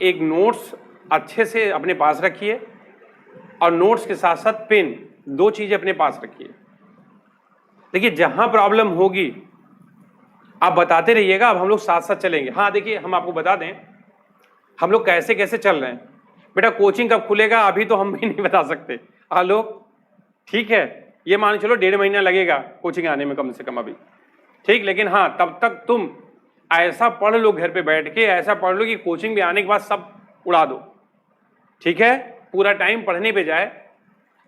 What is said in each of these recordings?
एक नोट्स अच्छे से अपने पास रखिए और नोट्स के साथ साथ पेन, दो चीजें अपने पास रखिए। देखिए जहां प्रॉब्लम होगी आप बताते रहिएगा, अब हम लोग साथ साथ चलेंगे। हाँ देखिए हम आपको बता दें हम लोग कैसे कैसे चल रहे हैं। बेटा कोचिंग कब खुलेगा अभी तो हम भी नहीं बता सकते। हाँ लोग ठीक है, ये मान चलो 1.5 महीना लगेगा कोचिंग आने में कम से कम अभी, ठीक। लेकिन हाँ तब तक तुम ऐसा पढ़ लो घर पे बैठ के, ऐसा पढ़ लो कि कोचिंग में आने के बाद सब उड़ा दो, ठीक है। पूरा टाइम पढ़ने पे जाए।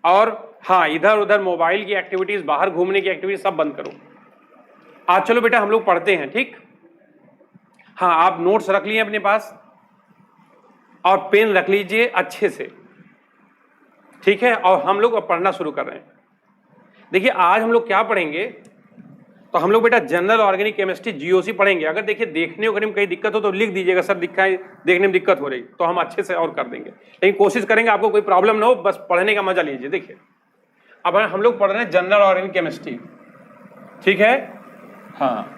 और हाँ इधर उधर मोबाइल की एक्टिविटीज, बाहर घूमने की एक्टिविटीज सब बंद करो। आज चलो बेटा हम लोग पढ़ते हैं, ठीक। हाँ आप नोट्स रख लिए अपने पास और पेन रख लीजिए अच्छे से, ठीक है। और हम लोग अब पढ़ना शुरू कर रहे हैं। देखिए आज हम लोग क्या पढ़ेंगे, तो हम लोग बेटा जनरल ऑर्गेनिक केमिस्ट्री जीओसी पढ़ेंगे। अगर देखिए देखने में कहीं दिक्कत हो तो लिख दीजिएगा सर दिखाए देखने में दिक्कत हो रही, तो हम अच्छे से और कर देंगे। लेकिन कोशिश करेंगे आपको कोई प्रॉब्लम ना हो, बस पढ़ने का मजा लीजिए। देखिए अब हम लोग पढ़ रहे हैं जनरल ऑर्गेनिक केमिस्ट्री, ठीक है। हाँ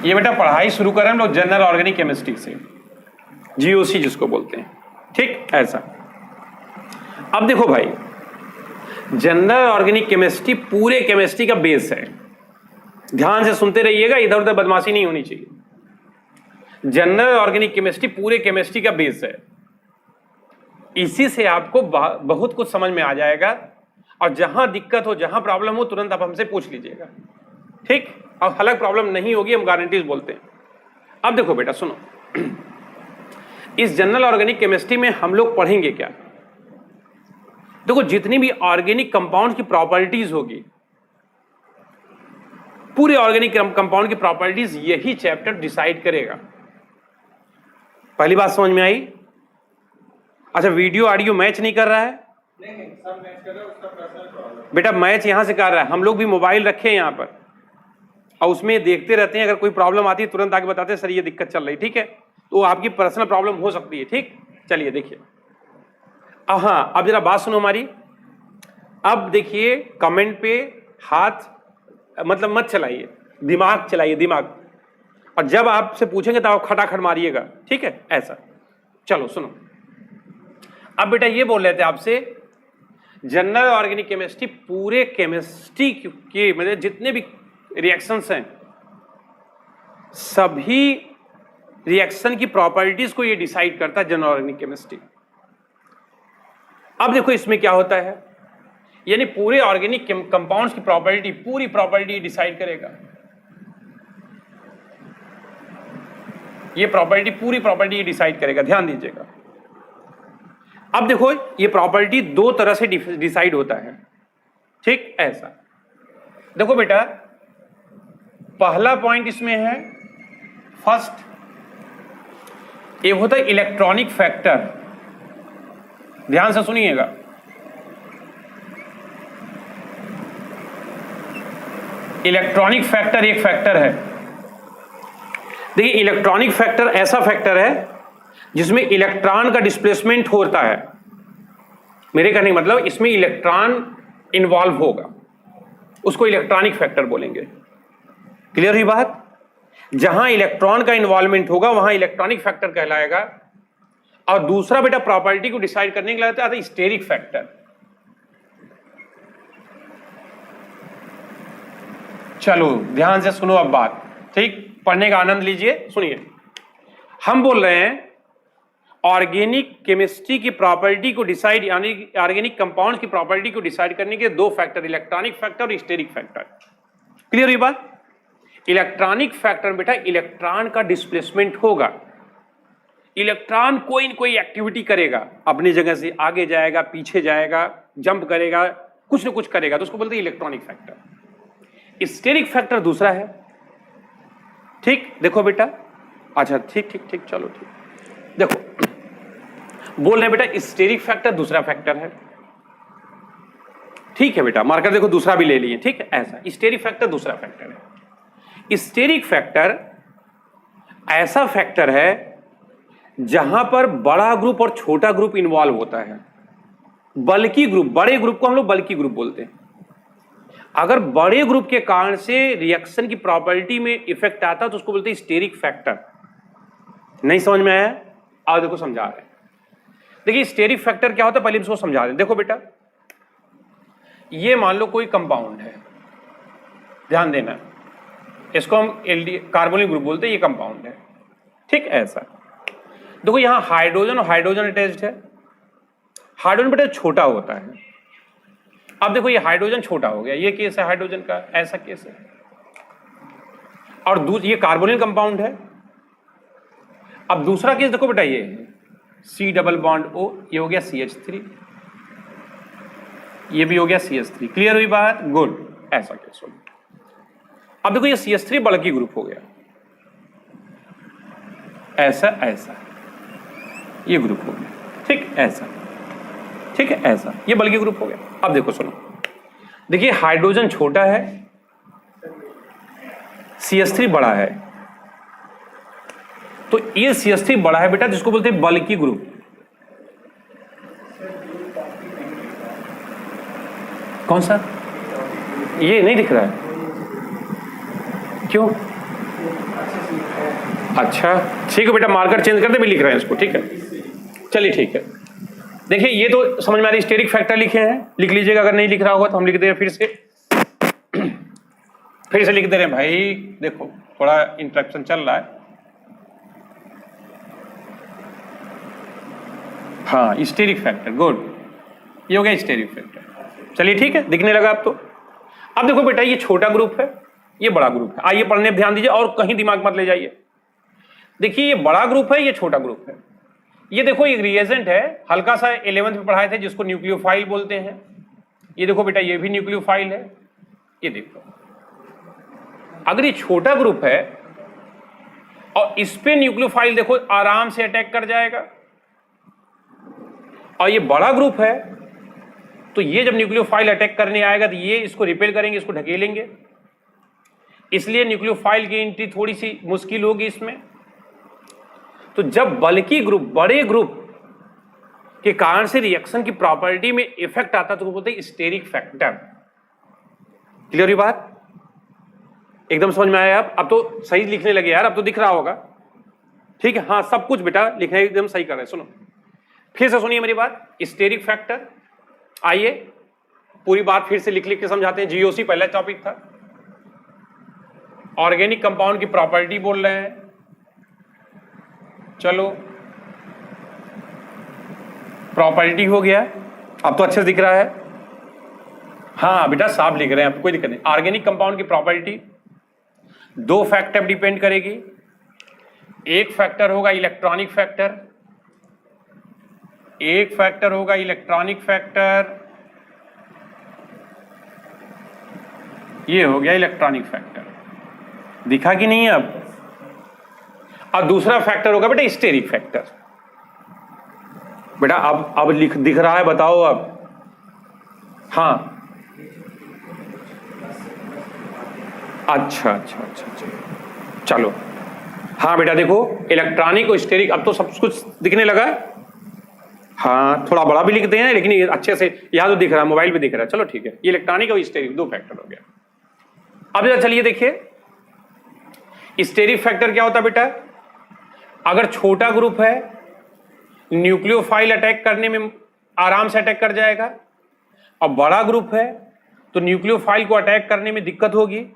ये बेटा पढ़ाई शुरू करें हम लोग जनरल ऑर्गेनिक केमिस्ट्री से, जीओसी जिसको बोलते हैं, ठीक। ऐसा अब देखो भाई जनरल ऑर्गेनिक केमिस्ट्री पूरे केमिस्ट्री का बेस है। ध्यान से सुनते रहिएगा, इधर उधर बदमाशी नहीं होनी चाहिए। जनरल ऑर्गेनिक केमिस्ट्री पूरे केमिस्ट्री का बेस है। इसी से आपको बहुत कुछ समझ में आ जाएगा। और जहां दिक्कत हो, जहां प्रॉब्लम हो, तुरंत आप हमसे पूछ लीजिएगा, ठीक। अब अलग प्रॉब्लम नहीं होगी, हम गारंटीज बोलते हैं। अब देखो बेटा सुनो, इस जनरल ऑर्गेनिक केमिस्ट्री में हम लोग पढ़ेंगे क्या। देखो जितनी भी ऑर्गेनिक कंपाउंड की प्रॉपर्टीज होगी, पूरे ऑर्गेनिक कंपाउंड की प्रॉपर्टीज यही चैप्टर डिसाइड करेगा। पहली बात समझ में आई। अच्छा वीडियो ऑडियो मैच नहीं कर रहा है? नहीं सब मैच कर रहा है, उसका पर्सनल प्रॉब्लम। बेटा मैच यहां से कर रहा है, हम लोग भी मोबाइल रखे हैं यहां पर और उसमें देखते रहते हैं। अगर कोई प्रॉब्लम आती है तुरंत आके बताते हैं सर ये दिक्कत चल रही, ठीक है। तो आपकी पर्सनल प्रॉब्लम हो सकती है, ठीक। चलिए देखिए अब, हाँ अब जरा बात सुनो हमारी। अब देखिए कमेंट पे हाथ मतलब मत चलाइए, दिमाग चलाइए, दिमाग। और जब आपसे पूछेंगे तो आप खटाखट मारिएगा, ठीक है। ऐसा चलो सुनो। अब बेटा ये बोल रहे थे आपसे जनरल ऑर्गेनिक केमिस्ट्री पूरे केमिस्ट्री के मतलब जितने भी रिएक्शंस हैं सभी रिएक्शन की प्रॉपर्टीज को ये डिसाइड करता है जनरल ऑर्गेनिक केमिस्ट्री। अब देखो इसमें क्या होता है, यानी पूरे ऑर्गेनिक कंपाउंड्स की प्रॉपर्टी, पूरी प्रॉपर्टी डिसाइड करेगा। ये प्रॉपर्टी, पूरी प्रॉपर्टी डिसाइड करेगा, ध्यान दीजिएगा। अब देखो ये प्रॉपर्टी दो तरह से डिसाइड होता है, ठीक। ऐसा देखो बेटा पहला पॉइंट इसमें है, फर्स्ट एक होता है इलेक्ट्रॉनिक फैक्टर। ध्यान से सुनिएगा। इलेक्ट्रॉनिक फैक्टर एक फैक्टर है। देखिए इलेक्ट्रॉनिक फैक्टर ऐसा फैक्टर है जिसमें इलेक्ट्रॉन का डिस्प्लेसमेंट होता है। मेरे कहने का मतलब इसमें इलेक्ट्रॉन इन्वॉल्व होगा, उसको इलेक्ट्रॉनिक फैक्टर बोलेंगे। क्लियर हुई बात? जहां इलेक्ट्रॉन का इन्वॉल्वमेंट होगा वहां इलेक्ट्रॉनिक फैक्टर कहलाएगा। और दूसरा बेटा प्रॉपर्टी को डिसाइड करने के लिए आता है स्टेरिक फैक्टर। चलो ध्यान से सुनो अब बात, ठीक। पढ़ने का आनंद लीजिए, सुनिए। हम बोल रहे हैं ऑर्गेनिक केमिस्ट्री की प्रॉपर्टी को डिसाइड, यानी ऑर्गेनिक कंपाउंड की प्रॉपर्टी को डिसाइड करने के दो फैक्टर, इलेक्ट्रॉनिक फैक्टर और स्टेरिक फैक्टर। क्लियर हुई बात? इलेक्ट्रॉनिक फैक्टर बेटा इलेक्ट्रॉन का डिस्प्लेसमेंट होगा। इलेक्ट्रॉन कोई न कोई एक्टिविटी करेगा, अपनी जगह से आगे जाएगा, पीछे जाएगा, जंप करेगा, कुछ न कुछ करेगा, तो उसको बोलते हैं इलेक्ट्रॉनिक फैक्टर। स्टेरिक फैक्टर दूसरा है, ठीक। देखो बेटा, अच्छा ठीक ठीक ठीक, चलो ठीक। देखो बोल रहे बेटा स्टेरिक फैक्टर दूसरा फैक्टर है, ठीक है बेटा। मार्कर देखो दूसरा भी ले लिए, ठीक है। ऐसा स्टेरिक फैक्टर दूसरा फैक्टर है। स्टेरिक फैक्टर ऐसा फैक्टर है जहां पर बड़ा ग्रुप और छोटा ग्रुप इन्वॉल्व होता है। बल्कि ग्रुप, बड़े ग्रुप को हम लोग बल्कि ग्रुप बोलते हैं। अगर बड़े ग्रुप के कारण से रिएक्शन की प्रॉपर्टी में इफेक्ट आता है तो उसको बोलते हैं स्टेरिक फैक्टर। नहीं समझ में आया? आओ देखो समझा रहे हैं। देखिए स्टेरिक फैक्टर क्या होता है, पहले इसको समझा दें। देखो बेटा, ये मान लो कोई कंपाउंड है, ध्यान देना, इसको हम एल्डी कार्बोनिल ग्रुप बोलते हैं, ये कंपाउंड है, ठीक। ऐसा देखो यहां हाइड्रोजन और हाइड्रोजन अटैच्ड है। हाइड्रोजन बेटा छोटा होता है। अब देखो ये हाइड्रोजन छोटा हो गया, ये केस है हाइड्रोजन का, ऐसा केस है। और ये कार्बोनिल कंपाउंड है। अब दूसरा केस देखो बेटा, ये है C डबल बॉन्ड O, ये हो गया CH3, ये भी हो गया CH3। क्लियर हुई बात? गुड। ऐसा केस हो गया। अब देखो ये CH3 बल्की ग्रुप हो गया, ऐसा ऐसा, ये ग्रुप हो गया, ठीक, ऐसा, ठीक है, ऐसा, ये बल्की ग्रुप हो गया। अब देखो सुनो, देखिए हाइड्रोजन छोटा है, CH3 बड़ा है, तो ये CH3 बड़ा है बेटा, जिसको बोलते हैं बल्की ग्रुप। कौन सा? ये नहीं दिख रहा है, क्यों? अच्छा ठीक है बेटा, मार्कर चेंज करते भी लिख रहे हैं इसको, ठीक है, चलिए ठीक है। देखिए ये तो समझ में आ रही, स्टेरिक फैक्टर लिखे हैं, लिख लीजिएगा, अगर नहीं लिख रहा होगा तो हम लिख दे रहे फिर से लिख दे रहे हैं भाई। देखो थोड़ा इंटरेक्शन चल रहा है। हाँ स्टेरिक फैक्टर, गुड, ये हो गया स्टेरिक फैक्टर। चलिए ठीक है, दिखने लगा अब तो। अब देखो बेटा, ये छोटा ग्रुप है, ये बड़ा ग्रुप है। आइए पढ़ने पर ध्यान दीजिए और कहीं दिमाग मत ले जाइए। देखिए ये बड़ा ग्रुप है, ये छोटा ग्रुप है। ये देखो एक रिएजेंट है, हल्का सा 11th में पढ़ाए थे, जिसको न्यूक्लियोफाइल बोलते हैं। ये देखो बेटा, ये भी न्यूक्लियोफाइल है। ये देखो, अगर ये छोटा ग्रुप है और इस पे न्यूक्लियोफाइल देखो आराम से अटैक कर जाएगा, और ये बड़ा ग्रुप है तो ये जब न्यूक्लियोफाइल अटैक करने आएगा तो ये इसको रिपेल करेंगे, इसको ढकेलेंगे, इसलिए न्यूक्लियोफाइल की एंट्री थोड़ी सी मुश्किल होगी इसमें। तो जब बल्की ग्रुप, बड़े ग्रुप के कारण से रिएक्शन की प्रॉपर्टी में इफेक्ट आता तो वो बोलते हैं स्टेरिक फैक्टर। क्लियर हुई बात? एकदम समझ में आया? अब तो सही लिखने लगे यार, अब तो दिख रहा होगा, ठीक है। हाँ सब कुछ बेटा लिखने एकदम सही कर रहे हैं। सुनो फिर से सुनिए मेरी बात, स्टेरिक फैक्टर। आइए पूरी बात फिर से लिख लिख के समझाते हैं। जीओसी पहला टॉपिक था, ऑर्गेनिक कंपाउंड की प्रॉपर्टी बोल रहे हैं। चलो प्रॉपर्टी हो गया, अब तो अच्छे से दिख रहा है। हाँ बेटा साफ लिख रहे हैं, अब कोई दिक्कत नहीं। ऑर्गेनिक कंपाउंड की प्रॉपर्टी दो फैक्टर डिपेंड करेगी। एक फैक्टर होगा इलेक्ट्रॉनिक फैक्टर, एक फैक्टर होगा इलेक्ट्रॉनिक फैक्टर, ये हो गया इलेक्ट्रॉनिक फैक्टर, दिखा कि नहीं अब? और दूसरा फैक्टर होगा बेटा स्टेरिक फैक्टर। बेटा अब दिख रहा है, बताओ अब। हाँ अच्छा अच्छा अच्छा अच्छा, चलो हाँ बेटा देखो, इलेक्ट्रॉनिक और स्टेरिक अब तो सब कुछ दिखने लगा है। हाँ थोड़ा बड़ा भी लिखते हैं लेकिन ये अच्छे से यहाँ तो दिख रहा है, मोबाइल पे दिख रहा है। चलो ठीक है, ये इलेक्ट्रॉनिक और स्टेरिक दो फैक्टर हो गया। अब जरा चलिए देखिए स्टेरिक फैक्टर क्या होता है बेटा। अगर छोटा ग्रुप है, न्यूक्लियोफाइल अटैक करने में आराम से अटैक कर जाएगा, और बड़ा ग्रुप है तो न्यूक्लियोफाइल को अटैक करने में दिक्कत होगी।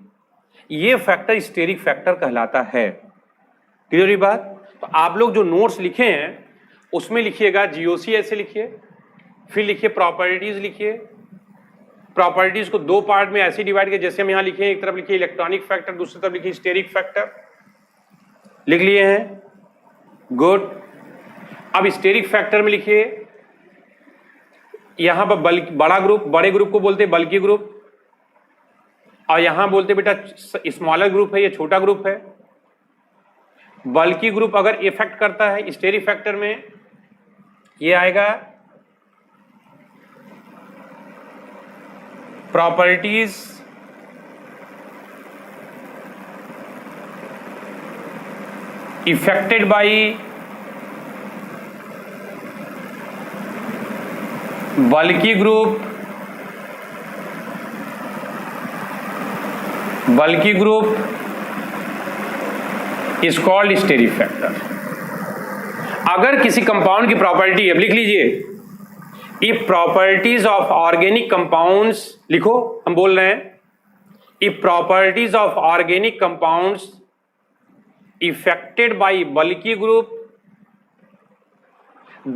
ये फैक्टर स्टेरिक फैक्टर कहलाता है। क्लियर बात? तो आप लोग जो नोट्स लिखे हैं उसमें लिखिएगा जीओसी ऐसे लिखिए, फिर लिखिए प्रॉपर्टीज लिखिए। प्रॉपर्टीज को दो पार्ट में ऐसे डिवाइड किया जैसे हम यहां लिखे हैं, एक तरफ लिखिए इलेक्ट्रॉनिक फैक्टर, दूसरी तरफ लिखिए स्टेरिक फैक्टर। लिख लिए हैं? गुड। अब स्टेरिक फैक्टर में लिखिए, यहां पर बड़ा ग्रुप, बड़े ग्रुप को बोलते हैं बल्की ग्रुप, और यहां बोलते बेटा स्मॉलर ग्रुप है, ये छोटा ग्रुप है। बल्की ग्रुप अगर इफेक्ट करता है स्टेरिक फैक्टर में, ये आएगा properties affected by bulky group bulky group is called steric factor. अगर किसी कंपाउंड की प्रॉपर्टी, अब लिख लीजिए, if properties of organic compounds, लिखो, हम बोल रहे हैं, if properties of organic compounds affected by bulky group,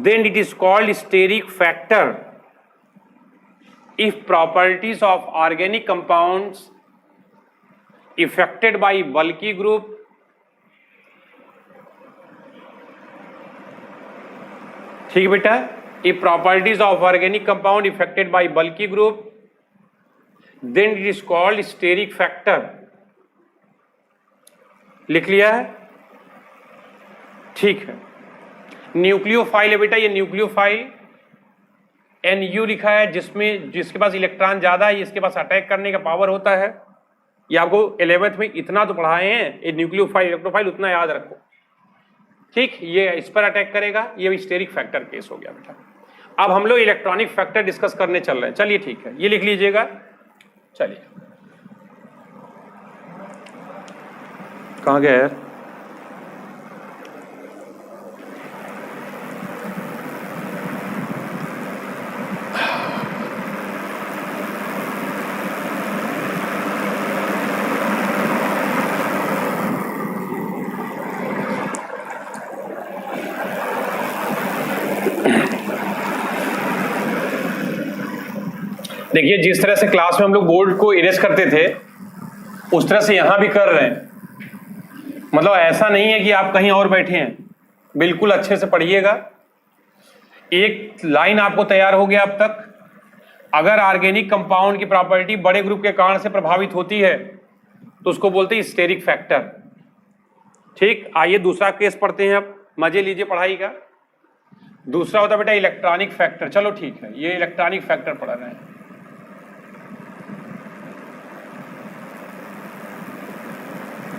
then it is called steric factor. If properties of organic compounds affected by bulky group ठीक है बेटा, if properties of organic compound affected by bulky group, then it is called steric factor. लिख लिया है? ठीक है। Nucleophile है बेटा, ये न्यूक्लियोफाइल NU लिखा है, जिसमें जिसके पास इलेक्ट्रॉन ज्यादा है इसके पास अटैक करने का पावर होता है। ये आपको 11th में इतना तो पढ़ाए हैं, ये न्यूक्लियोफाइल इलेक्ट्रोफाइल उतना याद रखो, ठीक। ये इस पर अटैक करेगा, ये स्टेरिक फैक्टर केस हो गया बेटा। अब हम लोग इलेक्ट्रॉनिक फैक्टर डिस्कस करने चल रहे हैं, चलिए ठीक है, ये लिख लीजिएगा। चलिए, कहाँ गया यार? देखिए, जिस तरह से क्लास में हम लोग बोर्ड को इरेज करते थे उस तरह से यहां भी कर रहे हैं। मतलब ऐसा नहीं है कि आप कहीं और बैठे हैं, बिल्कुल अच्छे से पढ़िएगा। एक लाइन आपको तैयार हो गया अब तक। अगर ऑर्गेनिक कंपाउंड की प्रॉपर्टी बड़े ग्रुप के कारण से प्रभावित होती है तो उसको बोलते हैं स्टेरिक फैक्टर, ठीक। आइए दूसरा केस पढ़ते हैं, अब मजे लीजिए पढ़ाई का। दूसरा होता है बेटा इलेक्ट्रॉनिक फैक्टर। चलो ठीक है, ये इलेक्ट्रॉनिक फैक्टर पढ़ रहे हैं।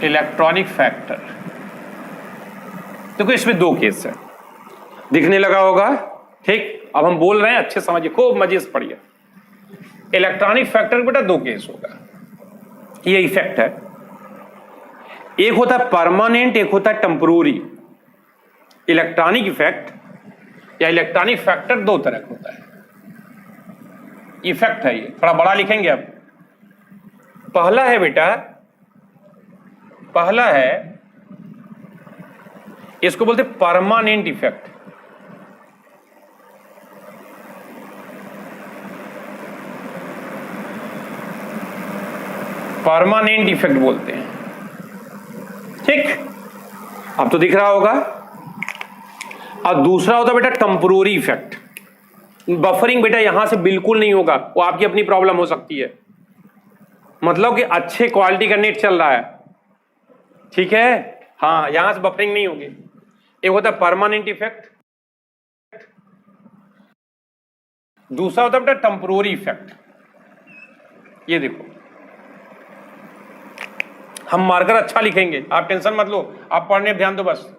इलेक्ट्रॉनिक फैक्टर, देखो इसमें दो केस है, दिखने लगा होगा, ठीक। अब हम बोल रहे हैं, अच्छे समझिए, खूब मजे से पढ़िए। इलेक्ट्रॉनिक फैक्टर बेटा दो केस होगा, ये इफेक्ट है। एक होता है परमानेंट, एक होता है टेम्परोरी। इलेक्ट्रॉनिक इफेक्ट या इलेक्ट्रॉनिक फैक्टर दो तरह का होता है। इफेक्ट है, ये थोड़ा बड़ा लिखेंगे अब। पहला है बेटा, पहला है, इसको बोलते परमानेंट इफेक्ट। परमानेंट इफेक्ट बोलते हैं, ठीक। अब तो दिख रहा होगा। और दूसरा होता है बेटा टेम्परोरी इफेक्ट। बफरिंग बेटा यहां से बिल्कुल नहीं होगा, वो आपकी अपनी प्रॉब्लम हो सकती है। मतलब कि अच्छे क्वालिटी का नेट चल रहा है, ठीक है, हाँ, यहां से बफरिंग नहीं होगी। एक होता है परमानेंट इफेक्ट, दूसरा होता है बेटा टेम्परोरी इफेक्ट। ये देखो, हम मार्कर अच्छा लिखेंगे, आप टेंशन मत लो, आप पढ़ने पर ध्यान दो बस।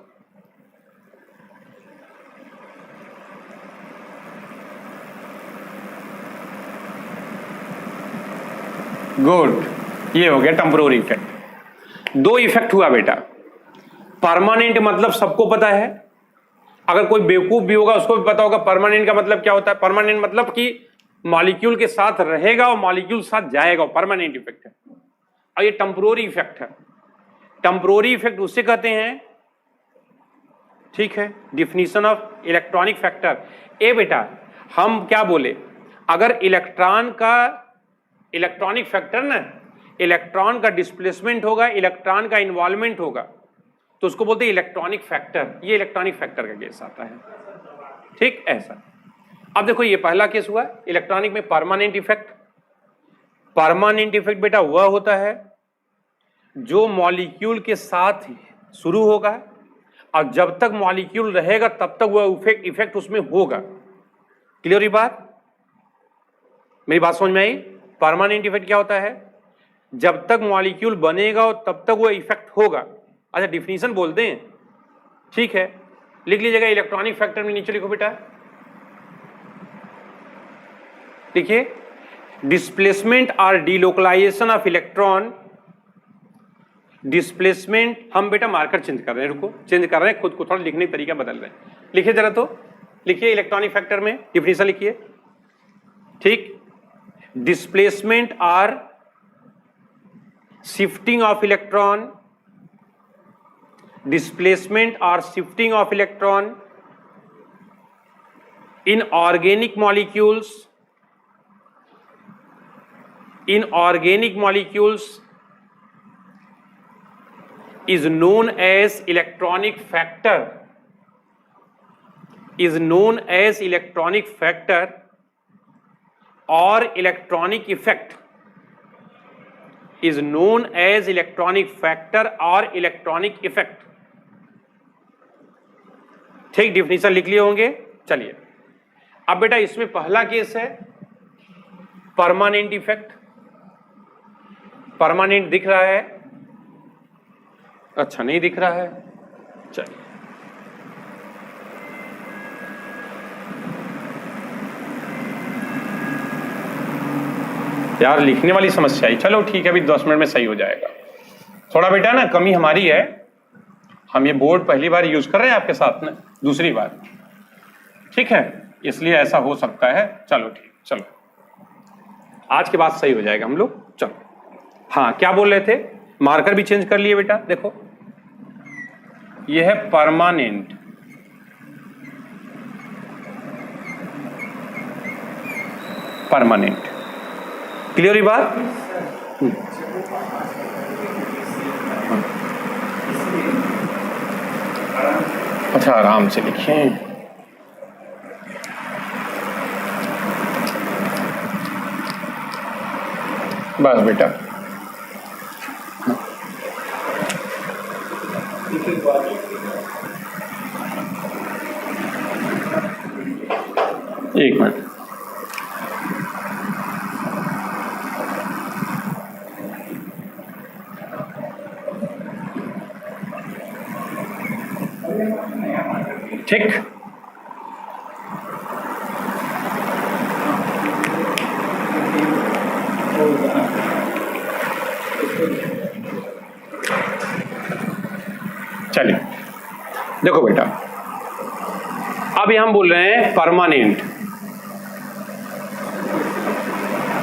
गुड, ये हो गया टेम्परोरी इफेक्ट। दो इफेक्ट हुआ बेटा। परमानेंट मतलब सबको पता है, अगर कोई बेवकूफ भी होगा उसको भी पता होगा परमानेंट का मतलब क्या होता है। परमानेंट मतलब कि मॉलिक्यूल के साथ रहेगा और मॉलिक्यूल साथ जाएगा, परमानेंट इफेक्ट है। और ये टेम्परोरी इफेक्ट है। टेम्परोरी इफेक्ट उससे कहते हैं, ठीक है। Definition of electronic factor. ए बेटा, हम क्या बोले, अगर इलेक्ट्रॉन का इलेक्ट्रॉनिक फैक्टर ना, इलेक्ट्रॉन का डिस्प्लेसमेंट होगा, इलेक्ट्रॉन का इन्वॉल्वमेंट होगा, तो उसको बोलते हैं इलेक्ट्रॉनिक फैक्टर। ये इलेक्ट्रॉनिक फैक्टर का केस आता है, ठीक, ऐसा। अब देखो, ये पहला केस हुआ इलेक्ट्रॉनिक में परमानेंट इफेक्ट। परमानेंट इफेक्ट बेटा वह होता है जो मॉलिक्यूल के साथ शुरू होगा और जब तक मॉलिक्यूल रहेगा तब तक वह इफेक्ट उसमें होगा। क्लियर ये बात? मेरी बात समझ में आई? परमानेंट इफेक्ट क्या होता है, जब तक मॉलिक्यूल बनेगा और तब तक वो इफेक्ट होगा। अच्छा, डिफिनीशन बोलते हैं, ठीक है, लिख लीजिएगा। इलेक्ट्रॉनिक फैक्टर में नीचे लिखो बेटा, देखिए, डिस्प्लेसमेंट और डिलोकलाइजेशन ऑफ इलेक्ट्रॉन डिस्प्लेसमेंट, हम बेटा मार्कर चेंज कर रहे हैं, रुको चेंज कर रहे हैं, खुद को थोड़ा लिखने का तरीका बदल रहे हैं। लिखिए जरा, तो लिखिए इलेक्ट्रॉनिक फैक्टर में डिफिनेशन लिखिए, ठीक। Displacement or shifting of electron, displacement or shifting of electron in organic molecules is known as electronic factor, or electronic effect, is known as electronic factor or electronic effect। ठीक, definition लिख लिए होंगे। चलिए अब बेटा इसमें पहला केस है परमानेंट इफेक्ट। परमानेंट दिख रहा है? अच्छा नहीं दिख रहा है, चलिए यार लिखने वाली समस्या है। चलो ठीक है, अभी 10 मिनट में सही हो जाएगा। थोड़ा बेटा ना कमी हमारी है, हम ये बोर्ड पहली बार यूज कर रहे हैं आपके साथ में, दूसरी बार, ठीक है, इसलिए ऐसा हो सकता है। चलो ठीक, चलो आज के बाद सही हो जाएगा हम लोग। चलो हाँ, क्या बोल रहे थे? मार्कर भी चेंज कर लिए बेटा। देखो ये है परमानेंट, परमानेंट, क्लियर ये बात? अच्छा आराम से लिखें। बस बेटा एक मिनट, ठीक। चलिए देखो बेटा, अभी हम बोल रहे हैं परमानेंट,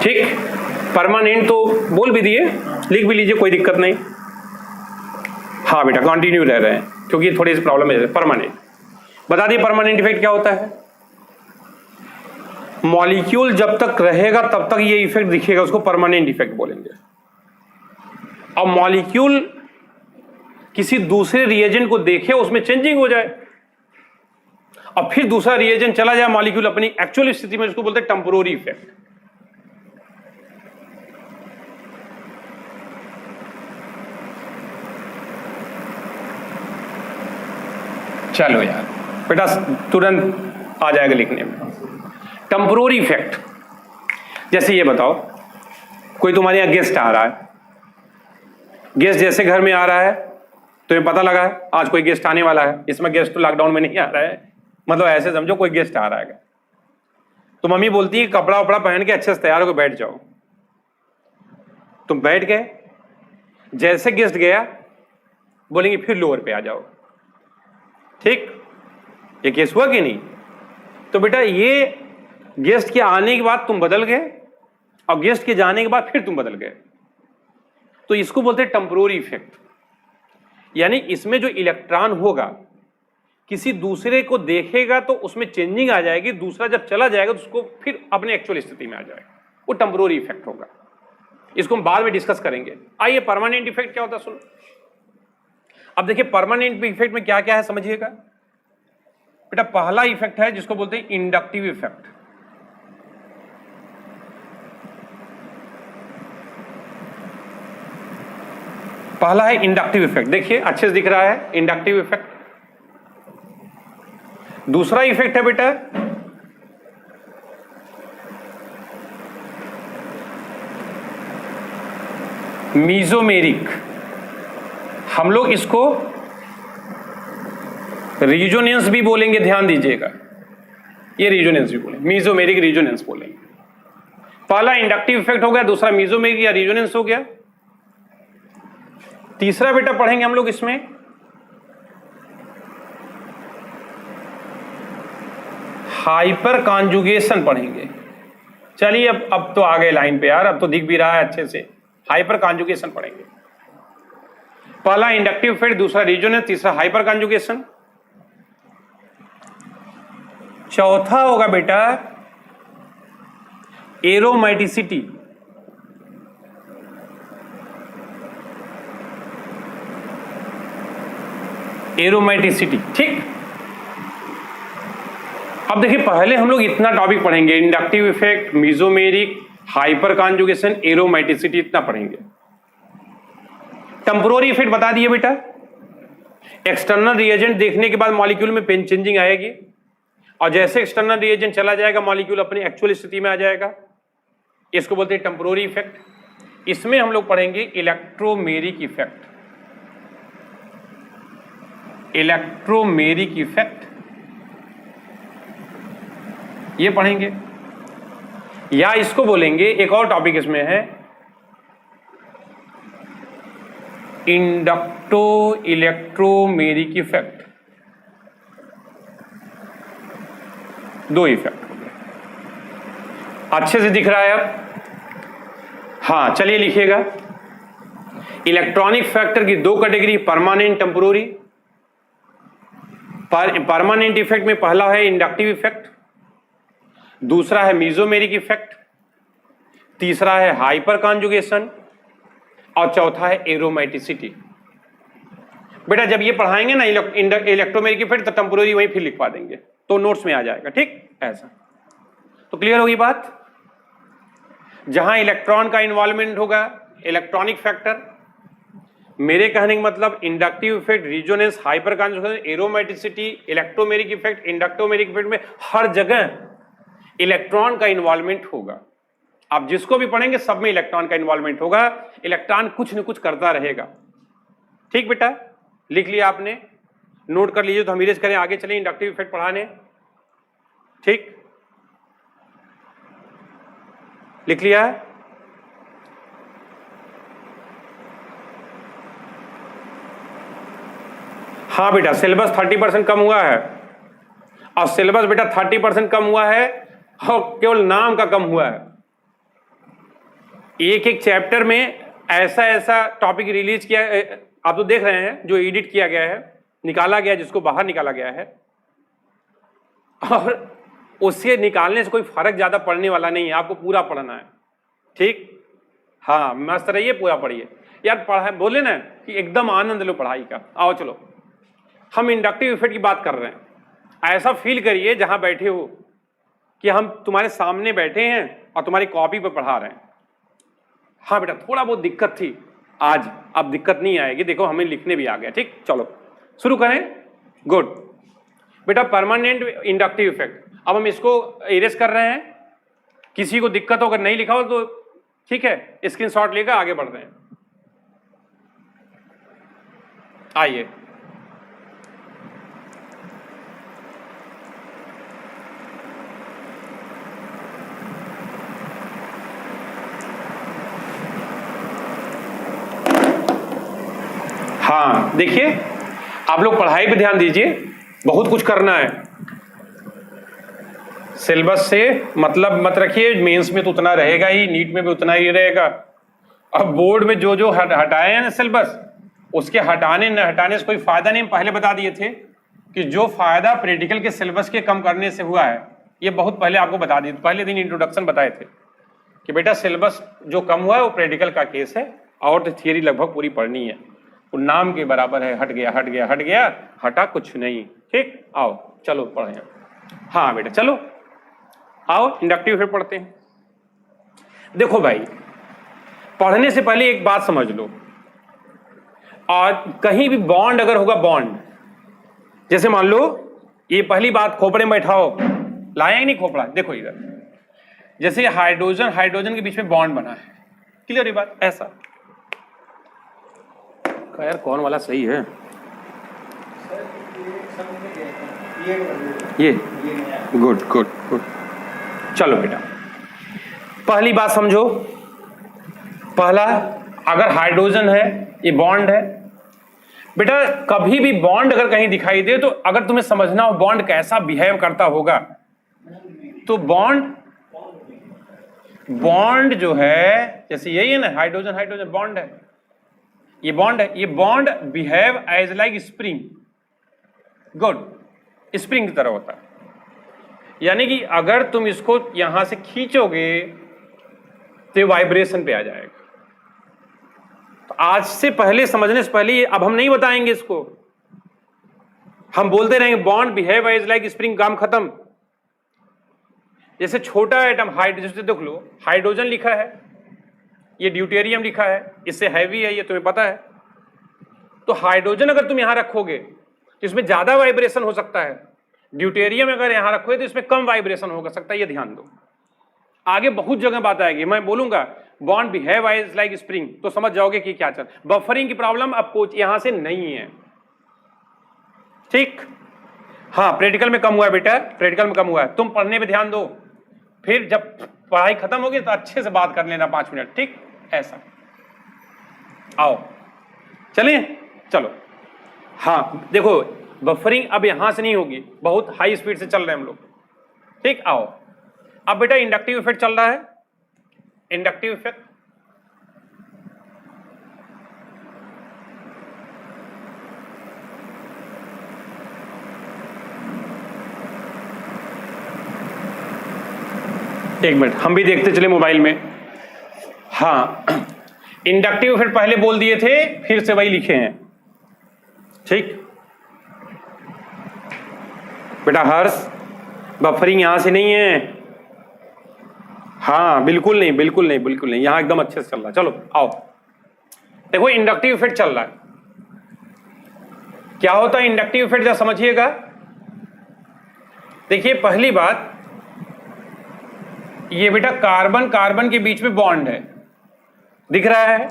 ठीक। परमानेंट तो बोल भी दिए, लिख भी लीजिए, कोई दिक्कत नहीं। हाँ बेटा कंटिन्यू रह रहे हैं क्योंकि थोड़ी सी प्रॉब्लम है। परमानेंट बता दिए, परमानेंट इफेक्ट क्या होता है? मॉलिक्यूल जब तक रहेगा तब तक ये इफेक्ट दिखेगा, उसको परमानेंट इफेक्ट बोलेंगे। अब मॉलिक्यूल किसी दूसरे रिएजेंट को देखे, उसमें चेंजिंग हो जाए, अब फिर दूसरा रिएजेंट चला जाए, मॉलिक्यूल अपनी एक्चुअल स्थिति में, उसको बोलते हैं टेम्पोररी इफेक्ट। चलो यार बेटा तुरंत आ जाएगा लिखने में। टेम्पोररी इफेक्ट, जैसे ये बताओ, कोई तुम्हारे यहाँ गेस्ट आ रहा है, गेस्ट जैसे घर में आ रहा है तुम्हें पता लगा है आज कोई गेस्ट आने वाला है। इसमें गेस्ट तो लॉकडाउन में नहीं आ रहा है, मतलब ऐसे समझो कोई गेस्ट आ रहा है, तो मम्मी बोलती है कपड़ा वपड़ा पहन के अच्छे से तैयार होकर बैठ जाओ। तुम बैठ गए, जैसे गेस्ट गया बोलेंगे फिर लोअर पे आ जाओ, ठीक। ये केस हुआ कि नहीं? तो बेटा ये गेस्ट के आने के बाद तुम बदल गए और गेस्ट के जाने के बाद फिर तुम बदल गए, तो इसको बोलते हैं टेम्पोररी इफेक्ट। यानी इसमें जो इलेक्ट्रॉन होगा किसी दूसरे को देखेगा तो उसमें चेंजिंग आ जाएगी, दूसरा जब चला जाएगा तो उसको फिर अपने एक्चुअल स्थिति में आ जाएगा, वो टेम्पोररी इफेक्ट होगा। इसको हम बाद में डिस्कस करेंगे। आइए परमानेंट इफेक्ट क्या होता है सुनो। अब देखिए परमानेंट इफेक्ट में क्या क्या है समझिएगा बेटा। पहला इफेक्ट है जिसको बोलते हैं इंडक्टिव इफेक्ट। पहला है इंडक्टिव इफेक्ट, देखिए अच्छे से दिख रहा है इंडक्टिव इफेक्ट। दूसरा इफेक्ट है बेटा मीजोमेरिक। हम लोग इसको रिजोनेंस भी बोलेंगे, ध्यान दीजिएगा, ये रिजोनेंस भी बोलेंगे, मीजोमेरिक रिजोनेंस बोलेंगे। पहला इंडक्टिव इफेक्ट हो गया, दूसरा मीजोमेरिक या रिजोनेंस हो गया, तीसरा बेटा पढ़ेंगे हम लोग इसमें हाइपर कॉन्जुगेशन पढ़ेंगे। चलिए अब तो आ गए लाइन पे यार, अब तो दिख भी रहा है अच्छे से। हाइपर कॉन्जुगेशन पढ़ेंगे। पहला इंडक्टिव इफेक्ट, दूसरा रीजोनेंस, तीसरा हाइपर कॉन्जुगेशन। चौथा होगा बेटा एरोमेटिसिटी। एरोमेटिसिटी, ठीक। अब देखिए पहले हम लोग इतना टॉपिक पढ़ेंगे, inductive effect, mesomeric, hyper conjugation, aromaticity, इतना पढ़ेंगे। टेम्पोररी इफेक्ट बता दिए बेटा। एक्सटर्नल रिएजेंट देखने के बाद मॉलिक्यूल में पेन चेंजिंग आएगी, और जैसे एक्सटर्नल रिएजेंट चला जाएगा मॉलिक्यूल अपनी एक्चुअल स्थिति में आ जाएगा। इसको बोलते हैं टेम्पोररी इफेक्ट। इसमें हम लोग पढ़ेंगे इलेक्ट्रोमेरिक इफेक्ट। इलेक्ट्रोमेरिक इफेक्ट ये पढ़ेंगे, या इसको बोलेंगे, एक और टॉपिक इसमें है इंडक्टो इलेक्ट्रोमेरिक इफेक्ट। दो इफेक्ट हो गए। अच्छे से दिख रहा है अब? हाँ, चलिए लिखिएगा। इलेक्ट्रॉनिक फैक्टर की दो category, permanent, temporary. Permanent effect में पहला है इंडक्टिव इफेक्ट, दूसरा है मेसोमेरिक इफेक्ट, तीसरा है हाइपर कॉन्जुगेशन, और चौथा है एरोमेटिसिटी। बेटा जब ये पढ़ाएंगे ना इलेक्ट्रोमेरिक इफेक्ट, तो टेम्पोररी वहीं फिर लिखवा देंगे, तो नोट्स में आ जाएगा, ठीक। ऐसा तो क्लियर होगी बात। जहां इलेक्ट्रॉन का इन्वॉल्वमेंट होगा, इलेक्ट्रॉनिक फैक्टर, मेरे कहने का मतलब inductive effect, resonance, hyper conjugation, aromaticity, electromeric effect, inductomeric effect में हर जगह इलेक्ट्रॉन का इन्वॉल्वमेंट होगा। आप जिसको भी पढ़ेंगे सब में इलेक्ट्रॉन का इन्वॉल्वमेंट होगा। इलेक्ट्रॉन कुछ न कुछ करता रहेगा, ठीक बेटा। लिख लिया आपने, नोट कर लीजिए, तो हम इरेज करें, आगे चलें इंडक्टिव इफेक्ट पढ़ाने, ठीक। लिख लिया है? हाँ बेटा, सिलेबस 30% कम हुआ है, और सिलेबस बेटा 30% कम हुआ है, और केवल नाम का कम हुआ है। एक एक चैप्टर में ऐसा ऐसा टॉपिक रिलीज किया, आप तो देख रहे हैं, जो एडिट किया गया है, निकाला गया, जिसको बाहर निकाला गया है, और उससे निकालने से कोई फर्क ज्यादा पड़ने वाला नहीं है। आपको पूरा पढ़ना है, ठीक। हाँ, मस्त रहिए, पूरा पढ़िए यार। पढ़ा बोले ना कि एकदम आनंद लो पढ़ाई का। आओ चलो, हम इंडक्टिव इफेक्ट की बात कर रहे हैं। ऐसा फील करिए जहां बैठे हो कि हम तुम्हारे सामने बैठे हैं और तुम्हारी कॉपी पर पढ़ा रहे हैं। हाँ बेटा, थोड़ा बहुत दिक्कत थी आज, अब दिक्कत नहीं आएगी। देखो हमें लिखने भी आ गया, ठीक। चलो शुरू करें। गुड बेटा, परमानेंट इंडक्टिव इफेक्ट। अब हम इसको इरेज कर रहे हैं। किसी को दिक्कत हो, अगर नहीं लिखा हो तो ठीक है, स्क्रीनशॉट लेकर आगे बढ़ रहे हैं। आइए, हाँ देखिए, आप लोग पढ़ाई पे ध्यान दीजिए, बहुत कुछ करना है। सिलेबस से मतलब मत रखिए, मेंस में तो उतना रहेगा ही, नीट में भी उतना ही रहेगा। अब बोर्ड में जो जो हटाए हैं ना सिलेबस, उसके हटाने न हटाने से कोई फायदा नहीं। पहले बता दिए थे कि जो फायदा प्रैक्टिकल के सिलेबस के कम करने से हुआ है, ये बहुत पहले आपको बता दिए, पहले दिन इंट्रोडक्शन बताए थे कि बेटा सिलेबस जो कम हुआ है वो प्रैक्टिकल का केस है, और तो थियरी लगभग पूरी पढ़नी है। वो नाम के बराबर है, हट गया हट गया हट गया, हटा कुछ नहीं, ठीक। आओ चलो पढ़ें। हाँ बेटा चलो आओ, इंडक्टिव इफेक्ट पढ़ते हैं। देखो भाई, पढ़ने से पहले एक बात समझ लो, और कहीं भी बॉन्ड अगर होगा, बॉन्ड जैसे मान लो ये पहली बात, खोपड़े में बैठाओ, लाया ही नहीं खोपड़ा, देखो इधर, जैसे हाइड्रोजन हाइड्रोजन के बीच में बॉन्ड बना है, क्लियर ये बात। ऐसा यार कौन वाला सही है? ये गुड गुड गुड। चलो बेटा, पहली बात समझो, पहला अगर हाइड्रोजन है, ये बॉन्ड है बेटा। कभी भी बॉन्ड अगर कहीं दिखाई दे तो अगर तुम्हें समझना हो बॉन्ड कैसा बिहेव करता होगा, तो बॉन्ड जो है, जैसे यही है ना, हाइड्रोजन हाइड्रोजन बॉन्ड है, ये बॉन्ड है, ये bond behave as like spring. Good, spring की तरह होता है। यानी कि अगर तुम इसको यहां से खींचोगे तो ये वाइब्रेशन पे आ जाएगा। तो आज से पहले, समझने से पहले, अब हम नहीं बताएंगे इसको, हम बोलते रहेंगे bond behave as like spring, काम खत्म। जैसे छोटा आइटम जैसे देख लो, हाइड्रोजन लिखा है, ये ड्यूटेरियम लिखा है, इससे हैवी है, ये तुम्हें पता है। तो हाइड्रोजन अगर तुम यहां रखोगे तो इसमें ज्यादा वाइब्रेशन हो सकता है, ड्यूटेरियम अगर यहां रखोगे तो इसमें कम वाइब्रेशन हो सकता है, ये ध्यान दो। आगे बहुत जगह बात आएगी, मैं बोलूंगा bond behave as like spring, तो समझ जाओगे कि क्या चल। बफरिंग की प्रॉब्लम अब यहां से नहीं है, ठीक। हाँ, प्रैक्टिकल में कम हुआ है बेटा, प्रैक्टिकल में कम हुआ है, तुम पढ़ने पे ध्यान दो, फिर जब पढ़ाई खत्म होगी तो अच्छे से बात कर लेना 5 मिनट, ठीक। ऐसा आओ, चलिए, चलो। हाँ देखो, बफरिंग अब यहां से नहीं होगी, बहुत हाई स्पीड से चल रहे हैं हम लोग, ठीक। आओ, अब बेटा इंडक्टिव इफेक्ट चल रहा है, इंडक्टिव इफेक्ट। एक मिनट, हम भी देखते चले मोबाइल में। हाँ, इंडक्टिव इफेक्ट पहले बोल दिए थे, फिर से वही लिखे हैं, ठीक। बेटा हर्ष, बफरिंग यहां से नहीं है। हाँ, बिल्कुल नहीं, बिल्कुल नहीं, बिल्कुल नहीं, यहां एकदम अच्छे से चल रहा है। चलो आओ, देखो इंडक्टिव इफेक्ट चल रहा है। क्या होता है इंडक्टिव इफेक्ट, जरा समझिएगा। देखिए, पहली बात, ये बेटा कार्बन कार्बन के बीच में बॉन्ड है, दिख रहा है,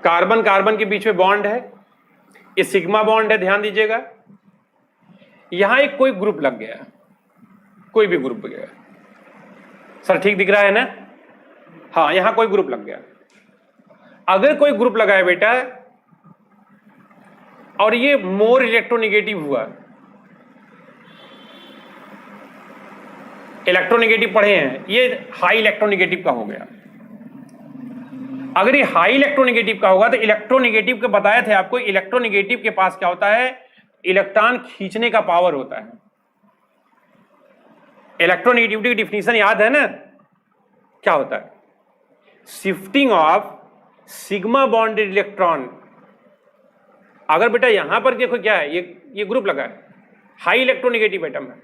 कार्बन कार्बन के बीच में बॉन्ड है, ये सिग्मा बॉन्ड है, ध्यान दीजिएगा। यहां एक कोई ग्रुप लग गया, कोई भी ग्रुप गया, सर ठीक दिख रहा है ना। हाँ, यहां कोई ग्रुप लग गया। अगर कोई ग्रुप लगा है बेटा और ये मोर इलेक्ट्रोनिगेटिव हुआ, इलेक्ट्रोनिगेटिव पढ़े हैं, ये हाई इलेक्ट्रोनिगेटिव का हो गया। अगर ये हाई इलेक्ट्रोनिगेटिव का होगा तो इलेक्ट्रोनिगेटिव के बताए थे आपको, इलेक्ट्रोनिगेटिव के पास क्या होता है, इलेक्ट्रॉन खींचने का पावर होता है। इलेक्ट्रोनिगेटिविटी की डिफिनीशन याद है ना, क्या होता है, shifting of sigma bonded electron. अगर बेटा यहां पर देखो क्या है, ये ग्रुप लगा है, हाई इलेक्ट्रोनिगेटिव आइटम है,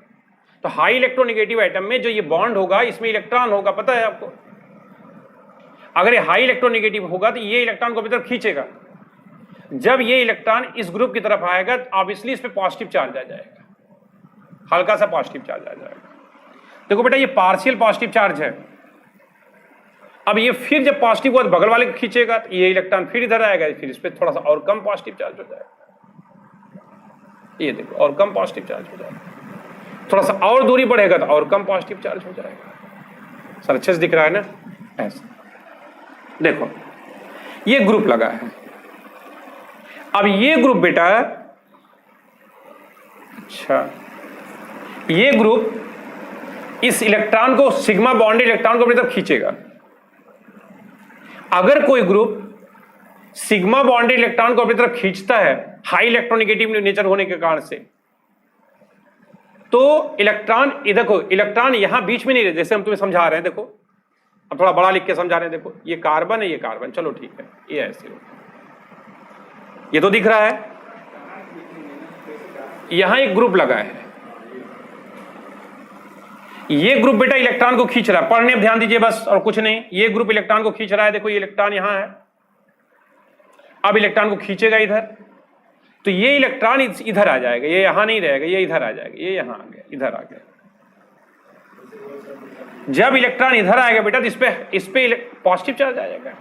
तो हाई इलेक्ट्रोनिगेटिव आइटम में जो ये बॉन्ड होगा इसमें इलेक्ट्रॉन होगा, पता है आपको। अगर ये हाई इलेक्ट्रोनिगेटिव होगा तो ये इलेक्ट्रॉन को अपनी तरफ खींचेगा। जब ये इलेक्ट्रॉन इस ग्रुप की तरफ आएगा तो ऑब्वियसली इस पे पॉजिटिव चार्ज आ जाएगा, हल्का सा पॉजिटिव चार्ज आ जाएगा। देखो बेटा, ये पार्शियल पॉजिटिव चार्ज है। अब ये फिर जब पॉजिटिव हुआ तो बगल वाले को खींचेगा, तो ये इलेक्ट्रॉन फिर इधर आएगा, फिर इस पे थोड़ा सा और कम पॉजिटिव चार्ज हो जाएगा। ये देखो, और कम पॉजिटिव चार्ज हो जाएगा, थोड़ा सा और दूरी बढ़ेगा तो और कम पॉजिटिव चार्ज हो जाएगा। सर अच्छे से दिख रहा है ना, ऐसा देखो, ये ग्रुप लगा है। अब ये ग्रुप बेटा, अच्छा, ये ग्रुप इस इलेक्ट्रॉन को, सिग्मा बॉन्डेड इलेक्ट्रॉन को अपनी तरफ खींचेगा। अगर कोई ग्रुप सिग्मा बॉन्डेड इलेक्ट्रॉन को अपनी तरफ खींचता है हाई इलेक्ट्रोनिगेटिव नेचर होने के कारण से, तो इलेक्ट्रॉन इधर को, इलेक्ट्रॉन यहां बीच में नहीं रहे, जैसे हम तुम्हें समझा रहे हैं। देखो, अब थोड़ा बड़ा लिख के समझा रहे हैं। देखो, ये कार्बन है, ये कार्बन, चलो ठीक है, ये ऐसे हो, ये तो दिख रहा है। यहां एक ग्रुप लगा है, ये ग्रुप बेटा इलेक्ट्रॉन को खींच रहा है, पढ़ने में ध्यान दीजिए बस, और कुछ नहीं। ये ग्रुप इलेक्ट्रॉन को खींच रहा है, देखो ये इलेक्ट्रॉन यहां है, अब इलेक्ट्रॉन को खींचेगा इधर, तो ये इलेक्ट्रॉन इधर आ जाएगा, ये यहां नहीं रहेगा, ये इधर आ जाएगा, ये यहां आ गया, इधर आ गया। जब इलेक्ट्रॉन इधर आएगा बेटा तो इस पे पॉजिटिव चार्ज आ जाएगा।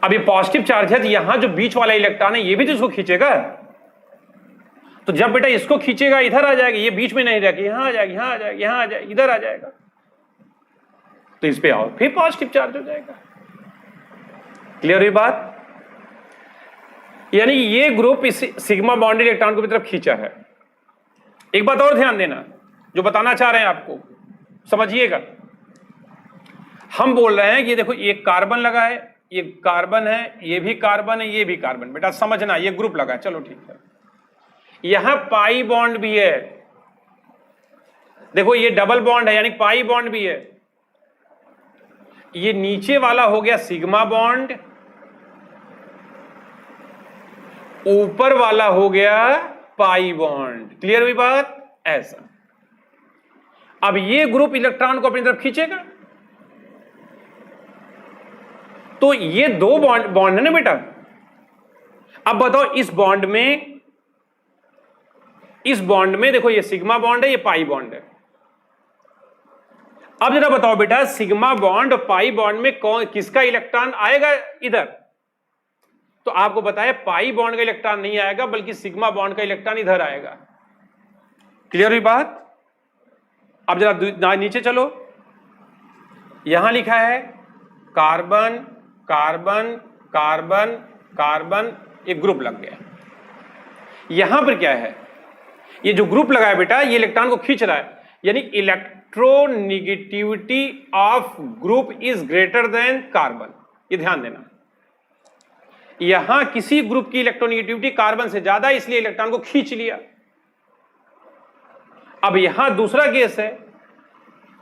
अब ये पॉजिटिव चार्ज है तो यहां जो बीच वाला इलेक्ट्रॉन है ये भी तो इसको खींचेगा, तो जब बेटा इसको खींचेगा इधर आ जाएगा, ये बीच में नहीं रहेगा, यहां आ जाएगा, यहां आ जाएगा, यहां आ जाएगा, इधर आ जाएगा, तो इस पे और फिर पॉजिटिव चार्ज हो जाएगा। क्लियर हुई बात? यानी ये ग्रुप इस सिग्मा बॉन्डेड इलेक्ट्रॉन को तरफ खींचा है। एक बात और ध्यान देना, जो बताना चाह रहे हैं आपको समझिएगा। हम बोल रहे हैं कि देखो ये कार्बन लगा है, ये कार्बन है, ये भी कार्बन है, ये भी कार्बन। बेटा समझना, ये ग्रुप लगा है, चलो ठीक है। यहां पाई बॉन्ड भी है, देखो ये डबल बॉन्ड है यानी पाई बॉन्ड भी है। ये नीचे वाला हो गया सिग्मा बॉन्ड, ऊपर वाला हो गया पाई बॉन्ड। क्लियर हुई बात? ऐसा। अब ये ग्रुप इलेक्ट्रॉन को अपनी तरफ खींचेगा, तो ये दो बॉन्ड है ना बेटा। अब बताओ इस बॉन्ड में देखो ये सिग्मा बॉन्ड है, ये पाई बॉन्ड है। अब जरा बताओ बेटा, सिग्मा बॉन्ड और पाई बॉन्ड में किसका इलेक्ट्रॉन आएगा इधर? तो आपको बताया पाई बॉन्ड का इलेक्ट्रॉन नहीं आएगा, बल्कि सिग्मा बॉन्ड का इलेक्ट्रॉन इधर आएगा। क्लियर हुई बात? अब जरा नीचे चलो, यहां लिखा है कार्बन कार्बन कार्बन कार्बन, एक ग्रुप लग गया। यहां पर क्या है? ये जो ग्रुप लगा है बेटा, ये इलेक्ट्रॉन को खींच रहा है, यानी electronegativity of group is greater than carbon. ये ध्यान देना, यहां किसी ग्रुप की इलेक्ट्रोनेगेटिविटी कार्बन से ज्यादा, इसलिए इलेक्ट्रॉन को खींच लिया। अब यहां दूसरा केस है,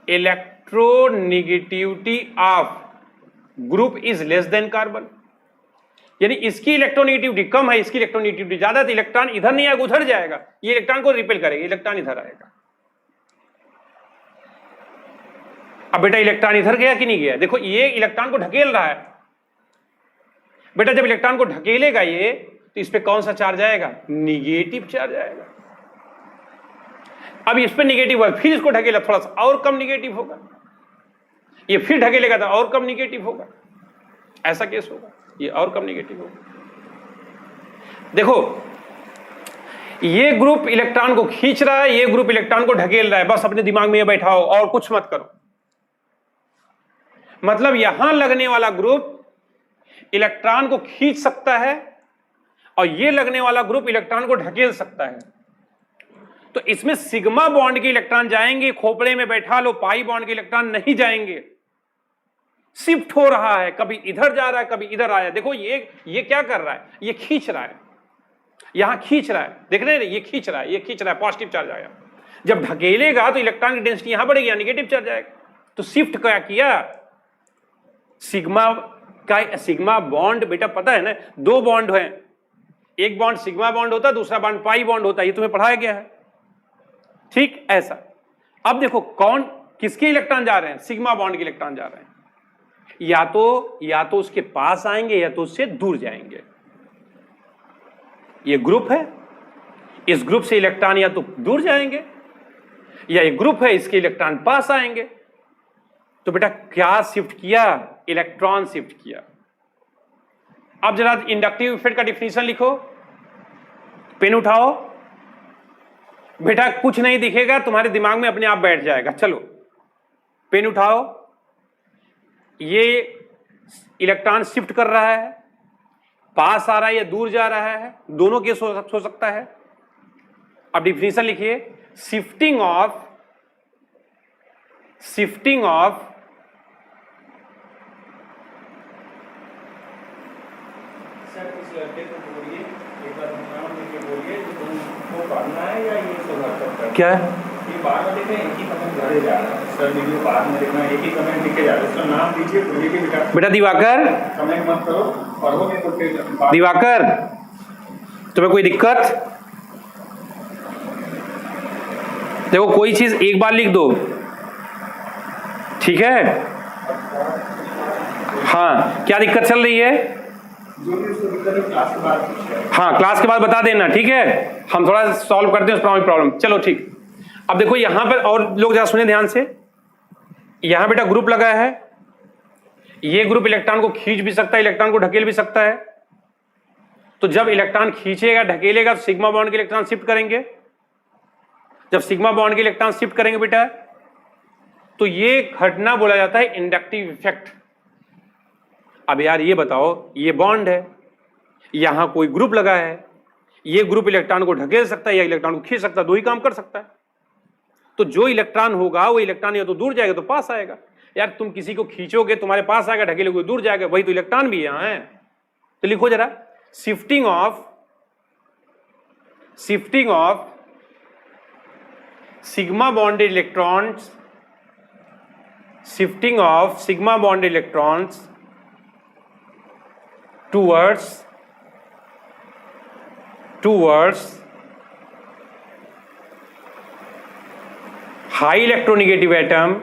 electronegativity of group is less than carbon, यानी इसकी इलेक्ट्रोनेगेटिविटी कम है, इसकी इलेक्ट्रोनेगेटिविटी ज्यादा, तो इलेक्ट्रॉन इधर नहीं आएगा, उधर जाएगा। ये इलेक्ट्रॉन को रिपेल करेगा, इलेक्ट्रॉन इधर आएगा। अब बेटा इलेक्ट्रॉन इधर गया कि नहीं गया? देखो ये इलेक्ट्रॉन को ढकेल रहा है बेटा। जब इलेक्ट्रॉन को ढकेलेगा ये, तो इस पे कौन सा चार्ज आएगा? निगेटिव चार्ज आएगा। अब इस पे निगेटिव हुआ, फिर इसको ढकेला, थोड़ा सा और कम निगेटिव होगा। ये फिर ढकेलेगा तो और कम निगेटिव होगा। ऐसा केस होगा, ये और कम निगेटिव होगा। देखो ये ग्रुप इलेक्ट्रॉन को खींच रहा है, ये ग्रुप इलेक्ट्रॉन को ढकेल रहा है। बस अपने दिमाग में ये बैठाओ और कुछ मत करो। मतलब यहां लगने वाला ग्रुप इलेक्ट्रॉन को खींच सकता है, और ये लगने वाला ग्रुप इलेक्ट्रॉन को ढकेल सकता है। तो इसमें सिग्मा बॉन्ड के इलेक्ट्रॉन जाएंगे, खोपड़े में बैठा लो, पाई बॉन्ड के इलेक्ट्रॉन नहीं जाएंगे। शिफ्ट हो रहा है, कभी इधर जा रहा है, कभी इधर आया। देखो ये क्या कर रहा है? ये खींच रहा है, यहां खींच रहा है, देख रहे हैं? ये खींच रहा है, ये खींच रहा है, पॉजिटिव चार्ज आया। जब ढकेलेगा तो इलेक्ट्रॉन की डेंसिटी यहां बढ़ेगी, निगेटिव चार्ज आएगा। तो शिफ्ट क्या किया? सिग्मा बॉन्ड बेटा पता है ना, दो बॉन्ड है, एक बॉन्ड सिग्मा बॉन्ड होता है, दूसरा बॉन्ड पाई बॉन्ड होता है। ये तुम्हें पढ़ाया गया है, ठीक ऐसा। अब देखो कौन किसके इलेक्ट्रॉन जा रहे हैं? सिग्मा बॉन्ड के इलेक्ट्रॉन जा रहे हैं। या तो उसके पास आएंगे, या तो उससे दूर जाएंगे। ये ग्रुप है, इस ग्रुप से इलेक्ट्रॉन या तो दूर जाएंगे, या एक ग्रुप है, इसके इलेक्ट्रॉन पास आएंगे। तो बेटा क्या शिफ्ट किया? इलेक्ट्रॉन शिफ्ट किया। अब जरा इंडक्टिव इफेक्ट का डिफिनीशन लिखो, पेन उठाओ बेटा। कुछ नहीं दिखेगा, तुम्हारे दिमाग में अपने आप बैठ जाएगा। चलो पेन उठाओ। ये इलेक्ट्रॉन शिफ्ट कर रहा है, पास आ रहा है या दूर जा रहा है, दोनों केस हो सकता है। अब डिफिनीशन लिखिए, शिफ्टिंग ऑफ सर इस लड़के को बोलिए, एक बार नाम लेके बोलिए, तो तुमको पढ़ना है या ये सब करता है? क्या है ये बार में देखना, एक ही कमेंट भरे जा रहा है सर। वीडियो बाद में देखना, एक ही कमेंट लिखे जा रहा है। उसका नाम दीजिए, बोलिए कि बेटा दिवाकर, कमेंट मत करो, पढ़ोगे तो फिर दिवाकर तुम्हें कोई दिक्कत? देखो कोई चीज एक बार लिख दो, ठीक है? हाँ क्या दिक्कत चल रही है? जो भी उसको दिक्कत है क्लास के बाद पूछिए। हाँ क्लास के बाद बता देना, ठीक है? हम थोड़ा सॉल्व करते हैं उस प्रॉब्लम। चलो ठीक। अब देखो यहां पर और लोग जरा सुने ध्यान से। यहां बेटा ग्रुप लगा है, ये ग्रुप इलेक्ट्रॉन को खींच भी सकता है, इलेक्ट्रॉन को ढकेल भी सकता है। तो जब इलेक्ट्रॉन खींचेगा, ढकेलेगा, तो सिग्मा बॉन्ड के इलेक्ट्रॉन शिफ्ट करेंगे। जब सिग्मा बॉन्ड के इलेक्ट्रॉन शिफ्ट करेंगे बेटा, तो ये घटना बोला जाता है इंडक्टिव इफेक्ट। अब यार ये बताओ, ये बॉन्ड है, यहां कोई ग्रुप लगा है, ये ग्रुप इलेक्ट्रॉन को ढकेल सकता है या इलेक्ट्रॉन को खींच सकता है, दो ही काम कर सकता है। तो जो इलेक्ट्रॉन होगा वो इलेक्ट्रॉन या तो दूर जाएगा तो पास आएगा। यार तुम किसी को खींचोगे तुम्हारे पास आएगा, ढकेलोगे दूर जाएगा, वही तो इलेक्ट्रॉन भी यहां है। तो लिखो जरा, shifting of sigma bonded electrons, shifting of sigma bond electrons towards high electronegative atom,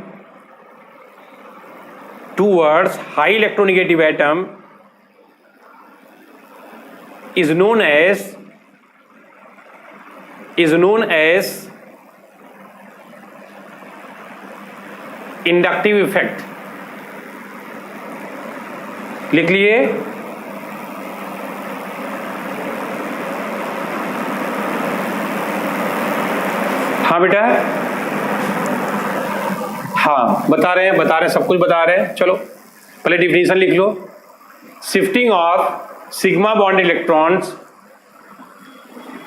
is known as inductive effect. लिख लिए? हाँ बेटा, हाँ बता रहे हैं, सब कुछ बता रहे हैं। चलो पहले डिफिनीशन लिख लो। Shifting of sigma bond electrons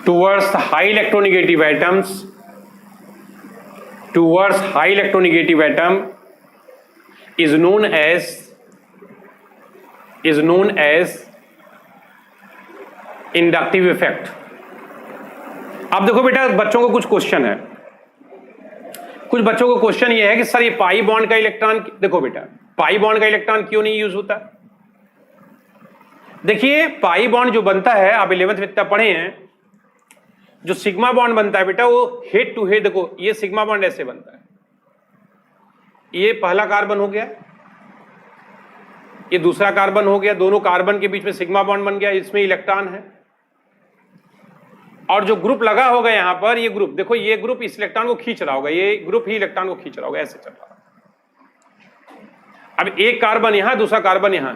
towards high electronegative atoms, towards high electronegative atom is known as inductive effect। अब देखो बेटा, बच्चों को कुछ क्वेश्चन है, कुछ बच्चों को क्वेश्चन ये है कि सर ये पाई बॉन्ड का इलेक्ट्रॉन, देखो बेटा पाई बॉन्ड का इलेक्ट्रॉन क्यों नहीं यूज होता? देखिए पाई बॉन्ड जो बनता है, आप 11th में इतना पढ़े हैं, जो सिग्मा बॉन्ड बनता है बेटा वो हेड टू हेड, देखो ये सिग्मा बॉन्ड ऐसे बनता है, ये पहला कार्बन हो गया, ये दूसरा कार्बन हो गया, दोनों कार्बन के बीच में सिग्मा बॉन्ड बन गया, इसमें इलेक्ट्रॉन है, और जो ग्रुप लगा होगा यहां पर, ये ग्रुप देखो, ये ग्रुप इस इलेक्ट्रॉन को खींच रहा होगा, ये ग्रुप ही इलेक्ट्रॉन को खींच रहा होगा, ऐसे चल रहा है। अब एक कार्बन यहां, दूसरा कार्बन यहां,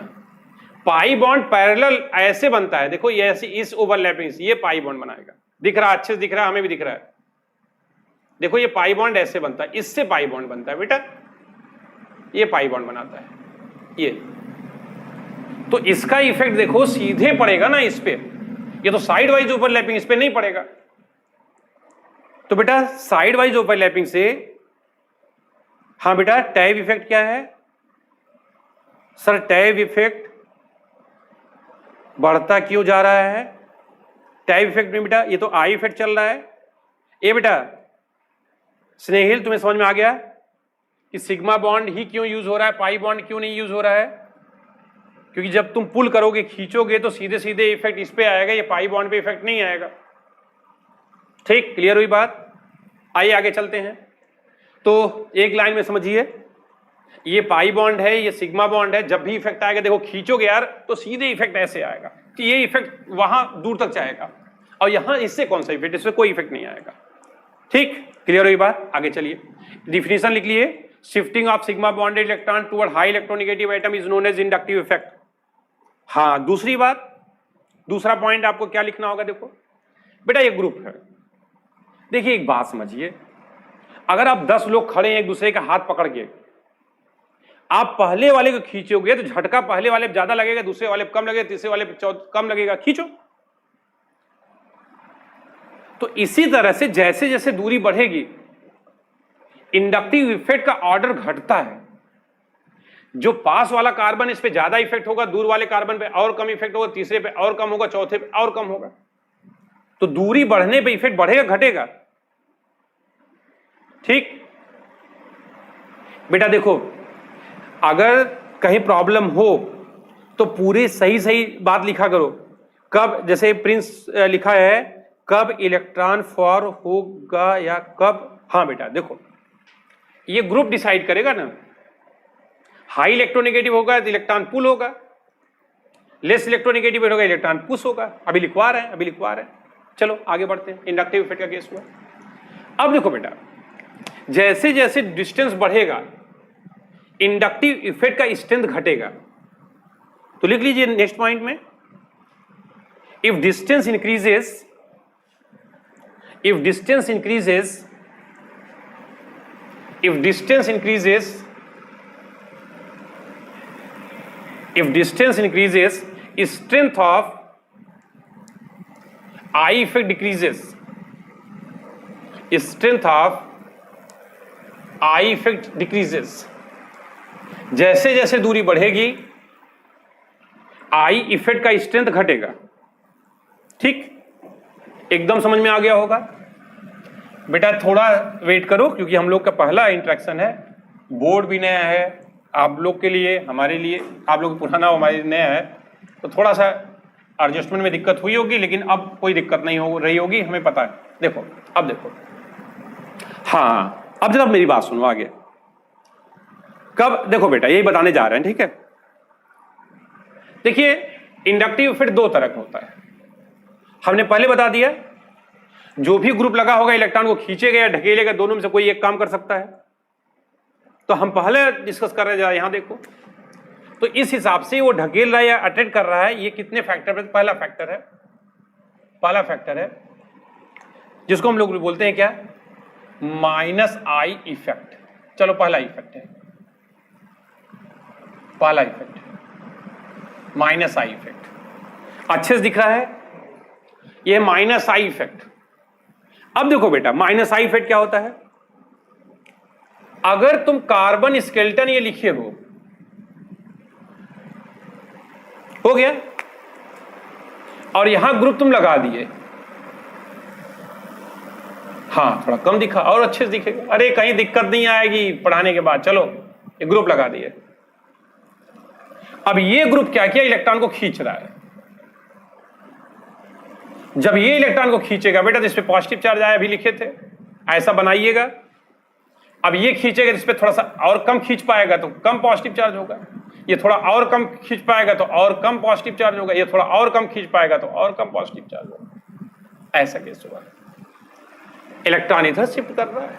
पाई बॉन्ड पैरेलल ऐसे बनता है, देखो ये ऐसे, इस ओवरलैपिंग से ये पाई बॉन्ड बनाएगा, दिख रहा है, अच्छे से दिख रहा है, हमें भी दिख रहा है। देखो ये पाई बॉन्ड ऐसे बनता है, इससे पाई बॉन्ड बनता है बेटा, ये पाई बॉन्ड बनाता है ये। तो इसका इफेक्ट देखो सीधे पड़ेगा ना इस पे, ये तो साइड वाइज ओवरलैपिंग, इस पे नहीं पड़ेगा। तो बेटा साइड वाइज ओवरलैपिंग से, हाँ बेटा टैब इफेक्ट क्या है? सर टैब इफेक्ट बढ़ता क्यों जा रहा है? टैब इफेक्ट में बेटा ये तो आई इफेक्ट चल रहा है। ये बेटा स्नेहिल तुम्हें समझ में आ गया कि सिग्मा बॉन्ड ही क्यों यूज हो रहा है, पाई बॉन्ड क्यों नहीं यूज हो रहा है? क्योंकि जब तुम पुल करोगे, खींचोगे, तो सीधे सीधे इफेक्ट इस पे आएगा, ये पाई बॉन्ड पे इफेक्ट नहीं आएगा। ठीक, क्लियर हुई बात? आइए आगे चलते हैं। तो एक लाइन में समझिए, ये पाई बॉन्ड है, ये सिग्मा बॉन्ड है, जब भी इफेक्ट आएगा देखो खींचोगे यार तो सीधे इफेक्ट ऐसे आएगा, तो ये इफेक्ट वहां दूर तक जाएगा, और यहां इससे कौन सा इफेक्ट, इससे कोई इफेक्ट नहीं आएगा। ठीक, क्लियर हुई बात? आगे चलिए, डिफिनेशन लिख लिए। Shifting of sigma bonded electron toward high electronegative atom is known as inductive effect. हाँ, दूसरी बात, दूसरा पॉइंट आपको क्या लिखना होगा? देखो बेटा ये ग्रुप है, देखिए एक बात समझिए, अगर आप 10 लोग खड़े हैं एक दूसरे का हाथ पकड़ के, आप पहले वाले को खींचोगे तो झटका पहले वाले पे ज्यादा लगेगा, दूसरे वाले पे कम लगेगा, तीसरे वाले पे कम लगेगा, खींचो। तो इसी तरह से जैसे जैसे दूरी बढ़ेगी, इंडक्टिव इफेक्ट का ऑर्डर घटता है। जो पास वाला कार्बन इस पे ज्यादा इफेक्ट होगा, दूर वाले कार्बन पे और कम इफेक्ट होगा, तीसरे पे और कम होगा, चौथे पे और कम होगा। तो दूरी बढ़ने पे इफेक्ट बढ़ेगा घटेगा? ठीक बेटा, देखो अगर कहीं प्रॉब्लम हो तो पूरे सही सही बात लिखा करो। कब, जैसे प्रिंस लिखा है, कब इलेक्ट्रॉन फॉर होगा या कब, हाँ बेटा देखो ये ग्रुप डिसाइड करेगा ना। हाई इलेक्ट्रोनेगेटिव होगा तो इलेक्ट्रॉन पुल होगा, लेस इलेक्ट्रोनेगेटिव होगा इलेक्ट्रॉन पुश होगा। अभी लिखवा रहे हैं। चलो आगे बढ़ते हैं। इंडक्टिव इफेक्ट का केस हुआ। अब देखो बेटा, जैसे जैसे डिस्टेंस बढ़ेगा इंडक्टिव इफेक्ट का स्ट्रेंथ घटेगा। तो लिख लीजिए नेक्स्ट पॉइंट में, if distance increases if distance increases, strength of I effect decreases. Strength of I effect decreases. जैसे जैसे दूरी बढ़ेगी आई इफेक्ट का स्ट्रेंथ घटेगा। ठीक, एकदम समझ में आ गया होगा? बेटा थोड़ा वेट करो, क्योंकि हम लोग का पहला इंटरेक्शन है, बोर्ड भी नया है आप लोग के लिए, हमारे लिए, आप लोग पुराना हमारे लिए नया है, तो थोड़ा सा एडजस्टमेंट में दिक्कत हुई होगी, लेकिन अब कोई दिक्कत नहीं हो रही होगी, हमें पता है। देखो अब देखो, हाँ अब जरा मेरी बात सुनो आगे। कब, देखो बेटा यही बताने जा रहे हैं, ठीक है? देखिए इंडक्टिव इफेक्ट दो तरह का होता है, हमने पहले बता दिया। जो भी ग्रुप लगा होगा इलेक्ट्रॉन को खींचेगा या ढकेलेगा, दोनों में से कोई एक काम कर सकता है। तो हम पहले डिस्कस कर रहे हैं, यहां देखो, तो इस हिसाब से वो ढकेल रहा है या अट्रैक्ट कर रहा है, ये कितने फैक्टर पे? पहला फैक्टर है जिसको हम लोग बोलते हैं क्या? Minus I effect. चलो पहला इफेक्ट है, पहला इफेक्ट माइनस आई इफेक्ट। अच्छे से दिख रहा है, ये माइनस आई इफेक्ट। अब देखो बेटा माइनस आई इफेक्ट क्या होता है? अगर तुम कार्बन स्केलेटन ये लिखे हो गया, और यहां ग्रुप तुम लगा दिए, हाँ थोड़ा कम दिखा और अच्छे से दिखेगा, अरे कहीं दिक्कत नहीं आएगी पढ़ाने के बाद। चलो ये ग्रुप लगा दिए, अब ये ग्रुप क्या किया? इलेक्ट्रॉन को खींच रहा है। जब ये इलेक्ट्रॉन को खींचेगा बेटा, जिस पे पॉजिटिव चार्ज आया अभी लिखे थे, ऐसा बनाइएगा। अब ये खींचेगा, जिस पे थोड़ा सा और कम खींच पाएगा तो कम पॉजिटिव चार्ज होगा, ये थोड़ा और कम खींच पाएगा तो और कम पॉजिटिव चार्ज होगा, ये थोड़ा और कम खींच पाएगा तो और कम पॉजिटिव चार्ज होगा। ऐसा केस होगा, इलेक्ट्रॉन इधर शिफ्ट कर रहा है।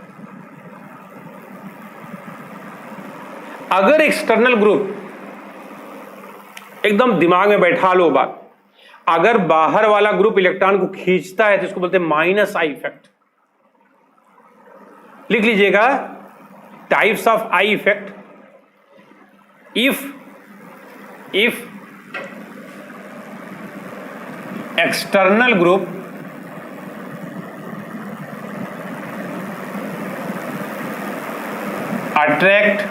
अगर एक्सटर्नल ग्रुप, एकदम दिमाग में बैठा लो बात, अगर बाहर वाला ग्रुप इलेक्ट्रॉन को खींचता है तो इसको बोलते हैं माइनस आई इफेक्ट। लिख लीजिएगा, types of I effect. If external group attract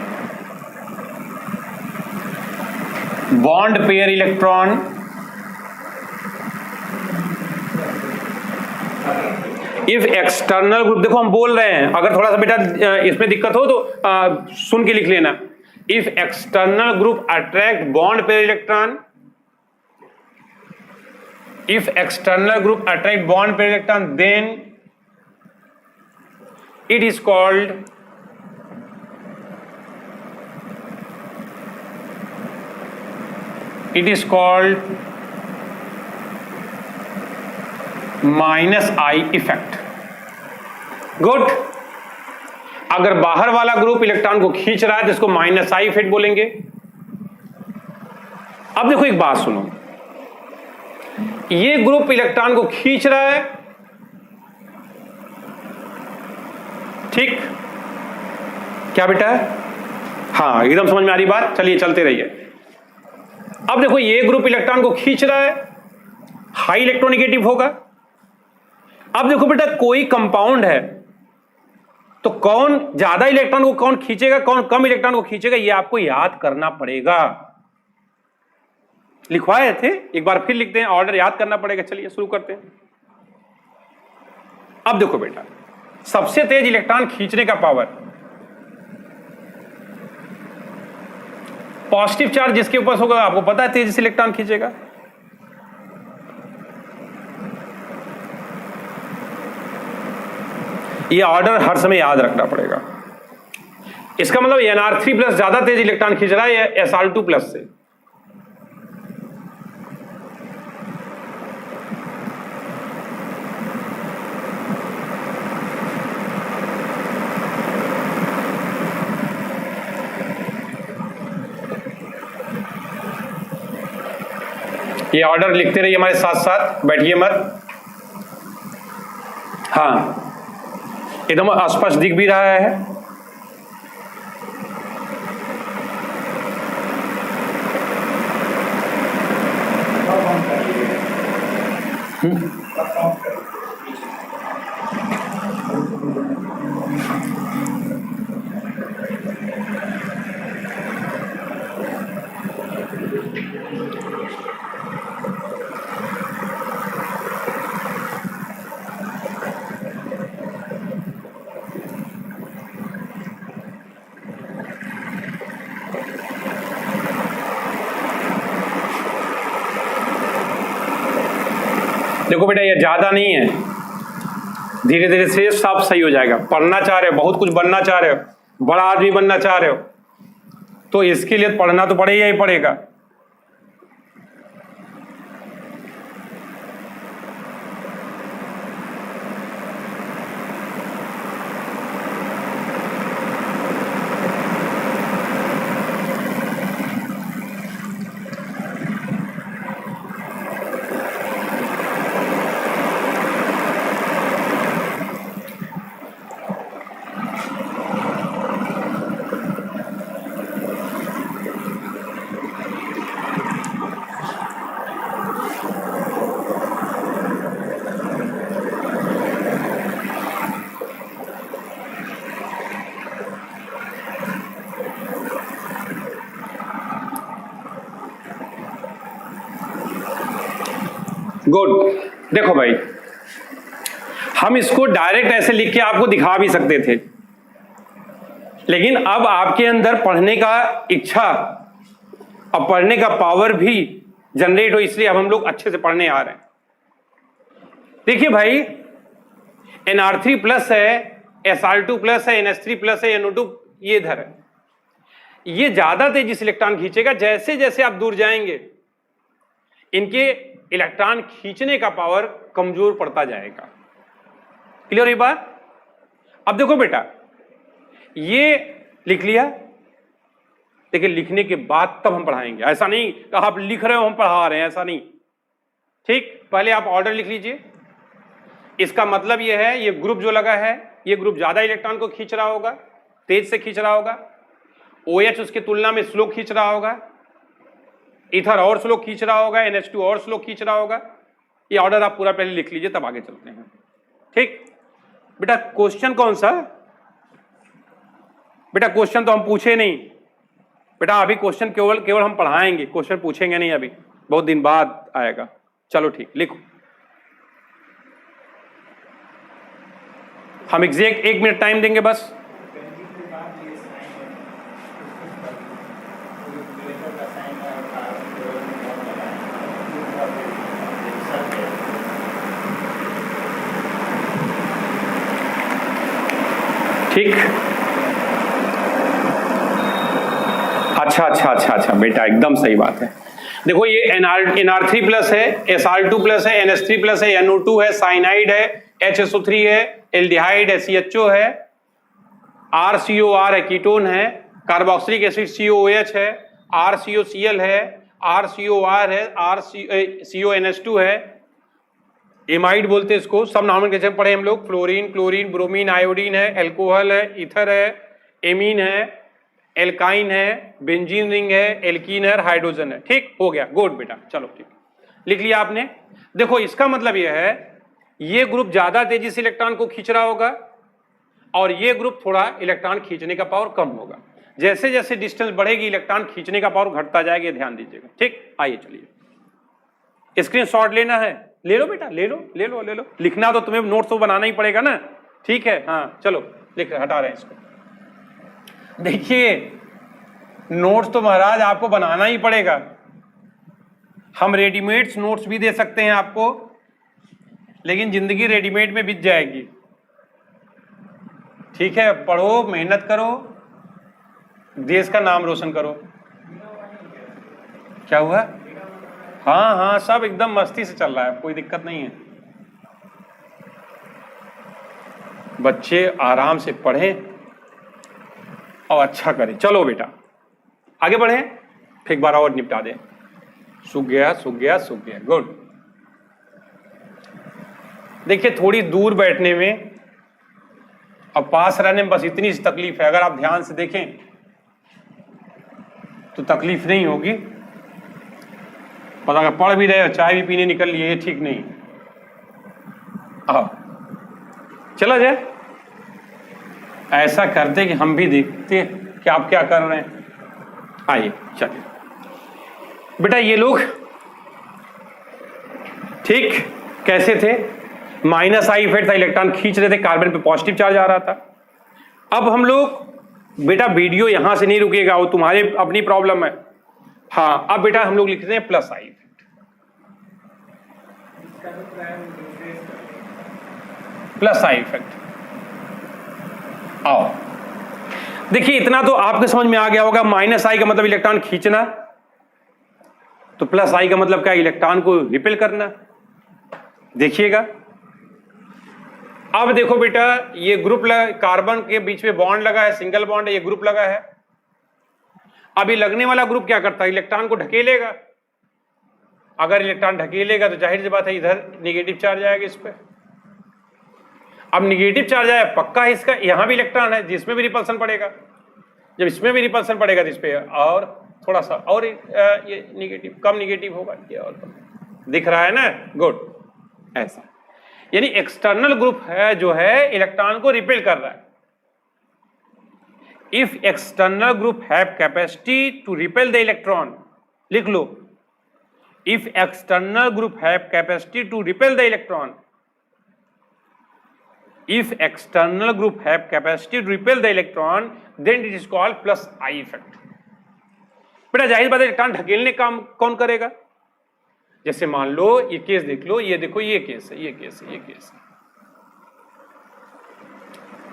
bond pair electron, if external group, देखो हम बोल रहे हैं, अगर थोड़ा सा बेटा इसमें दिक्कत हो तो सुन के लिख लेना। If external group attract bond pair electron, if external group attract bond pair electron, then it is called minus I effect. Good. अगर बाहर वाला ग्रुप इलेक्ट्रॉन को खींच रहा है तो इसको माइनस आई इफेक्ट बोलेंगे। अब देखो एक बात सुनो, ये ग्रुप इलेक्ट्रॉन को खींच रहा है, ठीक क्या बेटा? हाँ एकदम समझ में आ रही बात, चलिए चलते रहिए। अब देखो ये ग्रुप इलेक्ट्रॉन को खींच रहा है, हाई इलेक्ट्रोनेगेटिव होगा। अब देखो बेटा कोई कंपाउंड है तो कौन ज्यादा इलेक्ट्रॉन को कौन खींचेगा, कौन कम इलेक्ट्रॉन को खींचेगा, ये आपको याद करना पड़ेगा। लिखवाए थे, एक बार फिर लिखते हैं, ऑर्डर याद करना पड़ेगा। चलिए शुरू करते हैं। अब देखो बेटा, सबसे तेज इलेक्ट्रॉन खींचने का पावर, पॉजिटिव चार्ज जिसके ऊपर होगा आपको पता है तेजी से इलेक्ट्रॉन खींचेगा। ये ऑर्डर हर समय याद रखना पड़ेगा। इसका मतलब Nr3 प्लस ज्यादा तेज इलेक्ट्रॉन खींच रहा है Sr2 प्लस से। ये ऑर्डर लिखते रहिए हमारे साथ साथ, बैठिए मत। हाँ एकदम स्पष्ट दिख भी रहा है। देखो बेटा ये ज्यादा नहीं है, धीरे धीरे से सब सही हो जाएगा। पढ़ना चाह रहे हो, बहुत कुछ बनना चाह रहे हो, बड़ा आदमी बनना चाह रहे हो, तो इसके लिए पढ़ना तो पड़ेगा ही पड़ेगा। गुड। देखो भाई, हम इसको डायरेक्ट ऐसे लिख के आपको दिखा भी सकते थे, लेकिन अब आपके अंदर पढ़ने का इच्छा और पढ़ने का पावर भी जनरेट हो, इसलिए अब हम लोग अच्छे से पढ़ने आ रहे हैं। देखिए भाई, NR3 प्लस है, SR2 प्लस है, NH3 प्लस है, NO2 ये इधर है, ये ज्यादा तेजी से इलेक्ट्रॉन खींचेगा। जैसे जैसे आप दूर जाएंगे इनके इलेक्ट्रॉन खींचने का पावर कमजोर पड़ता जाएगा। क्लियर ये बात? अब देखो बेटा, ये लिख लिया, देखिए लिखने के बाद तब हम पढ़ाएंगे। ऐसा नहीं कि आप लिख रहे हो हम पढ़ा रहे हैं, ऐसा नहीं। ठीक, पहले आप ऑर्डर लिख लीजिए। इसका मतलब ये है, ये ग्रुप जो लगा है, ये ग्रुप ज्यादा इलेक्ट्रॉन को खींच रहा होगा, तेज से खींच रहा होगा। OH उसकी तुलना में स्लो खींच रहा होगा, इथर और स्लो खींच रहा होगा, NH2 और स्लो खींच रहा होगा। ये ऑर्डर आप पूरा पहले लिख लीजिए, तब आगे चलते हैं। ठीक बेटा, क्वेश्चन कौन सा? बेटा क्वेश्चन तो हम पूछे नहीं बेटा, अभी क्वेश्चन केवल हम पढ़ाएंगे, क्वेश्चन पूछेंगे नहीं, अभी बहुत दिन बाद आएगा। चलो ठीक, लिखो। हम एग्जैक्ट 1 मिनट टाइम देंगे बस। ठीक, अच्छा बेटा, एकदम सही बात है। देखो ये NR3 प्लस है, SR2 प्लस है, NH3 प्लस है, NO2 है, साइनाइड है, HSO3 है, एल्डिहाइड है, CHO है, RCOR है, कीटोन है, कार्बोक्सिलिक एसिड COOH है, RCOCl है, RCOR है, CONH2 है, एमाइड बोलते हैं इसको, सब नाम कैसे पढ़े हम लोग, फ्लोरीन, क्लोरीन, ब्रोमीन, आयोडीन है, एल्कोहल है, ईथर है, एमीन है, एल्काइन है, बेंजीन रिंग है, एल्कीन है, हाइड्रोजन है। ठीक हो गया, गुड बेटा, चलो ठीक लिख लिया आपने। देखो इसका मतलब यह है, ये ग्रुप ज्यादा तेजी से इलेक्ट्रॉन को खींच रहा होगा और ये ग्रुप थोड़ा इलेक्ट्रॉन खींचने का पावर कम होगा। जैसे जैसे डिस्टेंस बढ़ेगी इलेक्ट्रॉन खींचने का पावर घटता जाएगा, ध्यान दीजिएगा। ठीक, आइए चलिए, स्क्रीनशॉट लेना है, ले लो बेटा, ले लो। लिखना तो तुम्हें नोट तो बनाना ही पड़ेगा ना। ठीक है, हाँ चलो लिख, हटा रहे हैं इसको। देखिए नोट्स तो महाराज आपको बनाना ही पड़ेगा। हम रेडीमेड नोट्स भी दे सकते हैं आपको, लेकिन जिंदगी रेडीमेड में बीत जाएगी। ठीक है, पढ़ो, मेहनत करो, देश का नाम रोशन करो। क्या हुआ? हाँ, सब एकदम मस्ती से चल रहा है, कोई दिक्कत नहीं है। बच्चे आराम से पढ़ें और अच्छा करें। चलो बेटा आगे बढ़े, फिर एक बार और निपटा दें। सूख गया। गुड। देखिए थोड़ी दूर बैठने में और पास रहने में बस इतनी सी तकलीफ है। अगर आप ध्यान से देखें तो तकलीफ नहीं होगी। पर अगर पढ़ भी रहे हो, चाय भी पीने निकल लिए, ये ठीक नहीं। आओ चला जाए, ऐसा करते कि हम भी देखते कि आप क्या कर रहे हैं। आइए चलिए बेटा, ये लोग ठीक कैसे थे? माइनस आई इफेक्ट था, इलेक्ट्रॉन खींच रहे थे, कार्बन पे पॉजिटिव चार्ज आ रहा था। अब हम लोग बेटा, वीडियो यहां से नहीं रुकेगा, वो तुम्हारे अपनी प्रॉब्लम है। हाँ, अब बेटा हम लोग लिखते हैं प्लस आई इफेक्ट। इसका तो प्राइम रिप्लेस कर प्लस आई इफेक्ट। आओ देखिए, इतना तो आपके समझ में आ गया होगा। माइनस आई का मतलब इलेक्ट्रॉन खींचना, तो प्लस आई का मतलब क्या, इलेक्ट्रॉन को रिपेल करना। देखिएगा, अब देखो बेटा, ये ग्रुप कार्बन के बीच में बॉन्ड लगा है, सिंगल बॉन्ड है, ये ग्रुप लगा है। अब ये लगने वाला ग्रुप क्या करता है, इलेक्ट्रॉन को ढकेलेगा। अगर इलेक्ट्रॉन ढकेलेगा तो जाहिर सी बात है इधर निगेटिव चार्ज आएगा इस पे। अब निगेटिव चार्ज आया, पक्का है इसका, यहां भी इलेक्ट्रॉन है जिसमें भी रिपल्सन पड़ेगा। जब इसमें भी रिपल्सन पड़ेगा तो इस पे और थोड़ा सा और ये निगेटिव, कम निगेटिव होगा, ये और कम दिख रहा है ना। गुड, ऐसा यानी एक्सटर्नल ग्रुप है जो है इलेक्ट्रॉन को रिपेल कर रहा है। If external group have capacity to repel the electron, लिख लो, if external group have capacity to repel the electron, if external group have capacity to repel the electron, then it is called plus I effect। बेटा जाहिर बात है electron ढकेलने काम कौन करेगा। जैसे मान लो ये केस देख लो, ये देखो, ये केस है, ये केस है, ये केस है।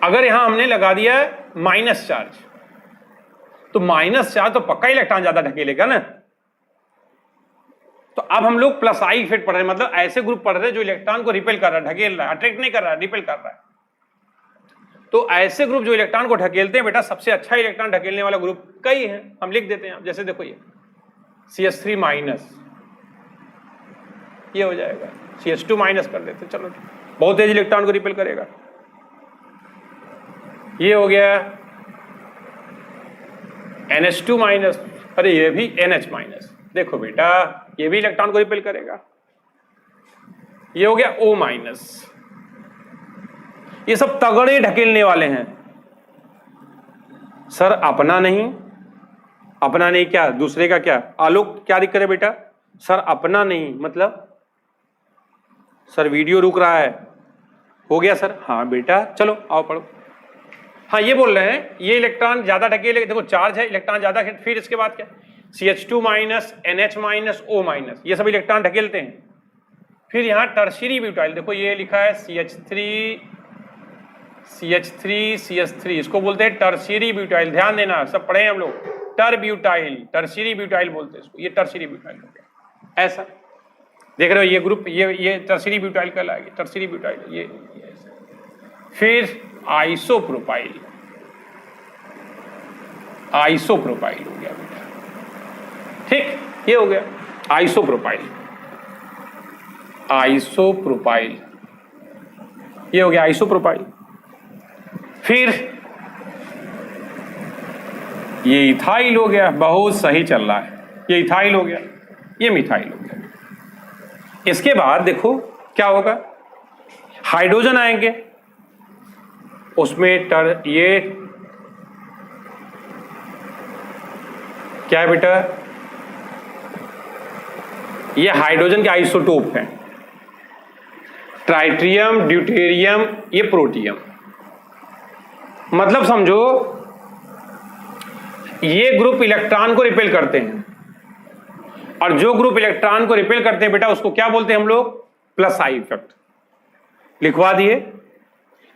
अगर यहां हमने लगा दिया माइनस चार्ज, तो माइनस चार्ज तो पक्का इलेक्ट्रॉन ज्यादा ढकेलेगा ना। तो अब हम लोग प्लस आई इफेक्ट पढ़ रहे हैं, मतलब ऐसे ग्रुप पढ़ रहे हैं जो इलेक्ट्रॉन को रिपेल कर रहा है, ढकेल रहा है, अट्रैक्ट नहीं कर रहा है, रिपेल कर रहा है। तो ऐसे ग्रुप जो इलेक्ट्रॉन को ढकेलते हैं बेटा, सबसे अच्छा इलेक्ट्रॉन ढकेलने वाला ग्रुप कई हैं, हम लिख देते हैं। जैसे देखो ये CH3 माइनस, ये हो जाएगा, CH2 माइनस कर देते, चलो बहुत तेज इलेक्ट्रॉन को रिपेल करेगा। ये हो गया NH2 माइनस, अरे ये भी NH माइनस, देखो बेटा ये भी इलेक्ट्रॉन को रिपेल करेगा। ये हो गया O माइनस, ये सब तगड़े ढकेलने वाले हैं। सर अपना नहीं, अपना नहीं क्या, दूसरे का क्या? आलोक क्या दिक्कत है बेटा? सर अपना नहीं मतलब सर वीडियो रुक रहा है, हो गया सर? हाँ बेटा चलो आओ पढ़ो। हाँ ये बोल रहे हैं ये इलेक्ट्रॉन ज्यादा ढकेले, देखो चार्ज है, इलेक्ट्रॉन ज्यादा, फिर इसके बाद क्या, CH2 minus, NH minus, O minus, ये सब इलेक्ट्रॉन ढकेलते हैं। फिर यहाँ टर्शियरी ब्यूटाइल, देखो ये लिखा है CH3, इसको बोलते हैं टर्शियरी ब्यूटाइल। ध्यान देना, सब पढ़े हम लोग, टर ब्यूटाइल, टर्शियरी ब्यूटाइल बोलते हैं इसको, ये टर्शियरी ब्यूटाइल हो गया। ऐसा देख रहे हो, ये ग्रुप ये टर्शियरी ब्यूटाइल कहलाएगी, टर्शियरी ब्यूटाइल ये ऐसा। फिर आइसोप्रोपाइल, आइसोप्रोपाइल हो गया बेटा, ठीक, ये हो गया आइसोप्रोपाइल, आइसोप्रोपाइल, ये हो गया आइसोप्रोपाइल। फिर ये इथाइल हो गया, बहुत सही चल रहा है, ये इथाइल हो गया, ये मिथाइल हो गया। इसके बाद देखो क्या होगा, हाइड्रोजन आएंगे, उसमें ये क्या है बेटा, ये हाइड्रोजन के आइसोटोप हैं, ट्राइट्रियम, ड्यूटेरियम, ये प्रोटियम। मतलब समझो ये ग्रुप इलेक्ट्रॉन को रिपेल करते हैं, और जो ग्रुप इलेक्ट्रॉन को रिपेल करते हैं बेटा उसको क्या बोलते हैं हम लोग, प्लस आई इफेक्ट। लिखवा दिए,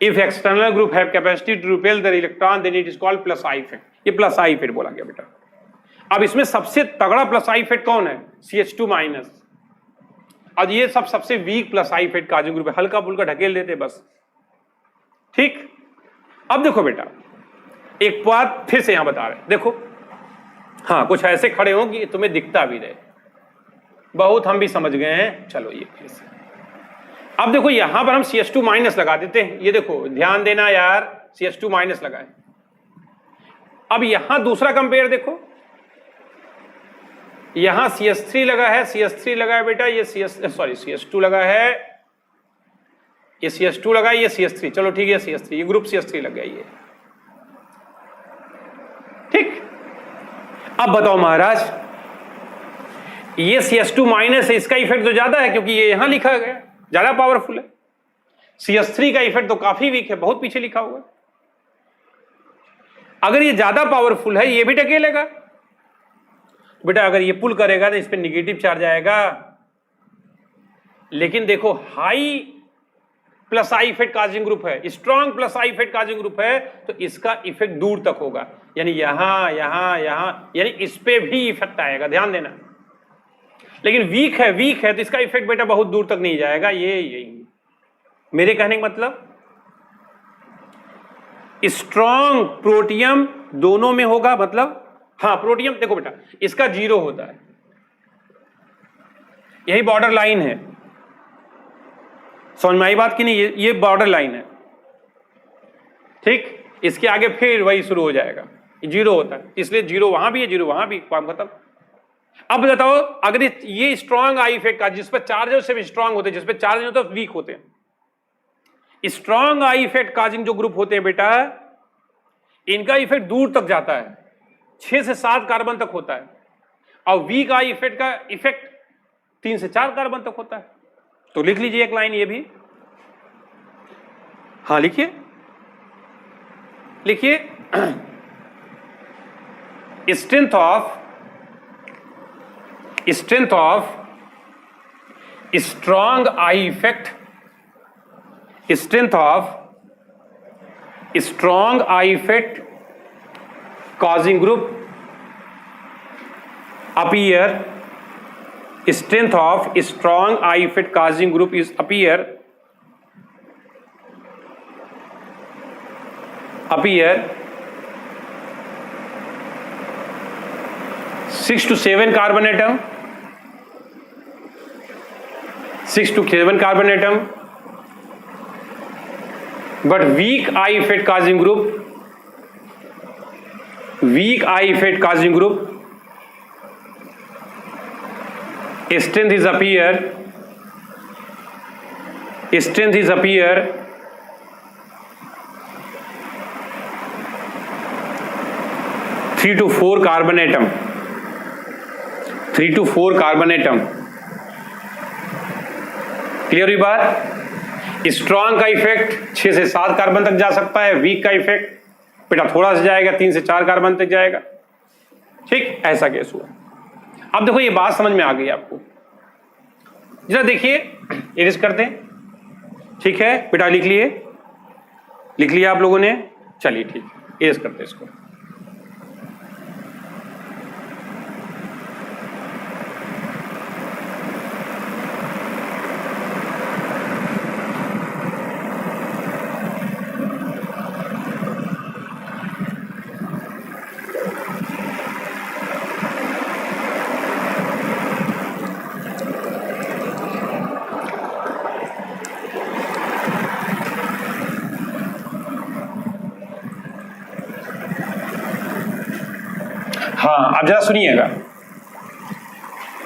if external group have capacity to repel the electron then it is called plus I effect. ये प्लस आई इफेक्ट बोला गया बेटा। अब इसमें सबसे तगड़ा प्लस आई इफेक्ट कौन है, CH2 माइनस। अब ये सब सबसे वीक प्लस आई इफेक्ट का जो ग्रुप है, हल्का फुल्का ढकेल देते बस, ठीक। अब देखो बेटा एक बात फिर से यहां बता रहे हैं, देखो हाँ कुछ ऐसे खड़े हो कि तुम्हें दिखता भी रहे, बहुत हम भी समझ गए हैं, चलो ये कैसे। अब देखो यहां पर हम CH2 माइनस लगा देते हैं, ये देखो ध्यान देना यार, CH2 माइनस लगाए। अब यहां दूसरा कंपेयर देखो, यहां CH3 लगा है, CH3 लगा है बेटा, ये CH2 लगा है, ये CH2 लगा है, ये CH3, चलो ठीक है CH3, ये ग्रुप CH3 लग गया ये, ठीक। अब बताओ महाराज, ये CH2 माइनस है, इसका इफेक्ट तो ज्यादा है क्योंकि ये यहां लिखा गया, ज्यादा पावरफुल है। CH3 का इफेक्ट तो काफी वीक है, बहुत पीछे लिखा हुआ है। अगर ये ज्यादा पावरफुल है, ये भी ढकेलेगा बेटा, अगर ये पुल करेगा तो इस पे निगेटिव चार्ज आएगा, लेकिन देखो high plus I effect causing group है, strong plus I effect causing group है, तो इसका इफेक्ट दूर तक होगा, यानी यहां यहां यहां, यानी इस पे भी इफेक्ट आएगा, ध्यान देना। लेकिन वीक है तो इसका इफेक्ट बेटा बहुत दूर तक नहीं जाएगा। ये यही मेरे कहने का मतलब, स्ट्रॉन्ग प्रोटियम दोनों में होगा, मतलब हाँ प्रोटियम देखो बेटा इसका 0 होता है, यही बॉर्डर लाइन है, समझ में आई बात कि नहीं? ये बॉर्डर लाइन है, ठीक। इसके आगे फिर वही शुरू हो जाएगा, 0 होता है, इसलिए 0 वहां भी है, 0 वहां भी, काम खत्म। अब बताओ अगर ये स्ट्रॉन्ग आई इफेक्ट का, जिस पर चार्ज है उससे स्ट्रॉन्ग होते हैं, जिस पर चार्ज नहीं होता वीक होते हैं। स्ट्रॉन्ग आई इफेक्ट काजिंग जो ग्रुप होते हैं बेटा, इनका इफेक्ट दूर तक जाता है, 6 से 7 कार्बन तक होता है, और वीक आई इफेक्ट का इफेक्ट 3 से 4 कार्बन तक होता है। तो लिख लीजिए एक लाइन ये भी, हाँ लिखिए strength of strong I effect, strength of strong I effect causing group appear, strength of strong I effect causing group is appear 6 to 7 carbon atom, 6 to 7 carbon atom, but weak I effect causing group, weak I effect causing group, strength is appear 3 to 4 carbon atom, 3 to 4 carbon atom। Clear हुई बात? Strong का effect 6 से 7 carbon तक जा सकता है, week का effect बेटा थोड़ा सा जाएगा, 3 से 4 कार्बन तक जाएगा, ठीक। ऐसा केस हुआ। अब देखो ये बात समझ में आ गई आपको, जरा देखिए इरेज करते हैं, ठीक है बेटा लिख लिया आप लोगों ने, चलिए ठीक, इरेज करते हैं इसको। हाँ अब जरा सुनिएगा,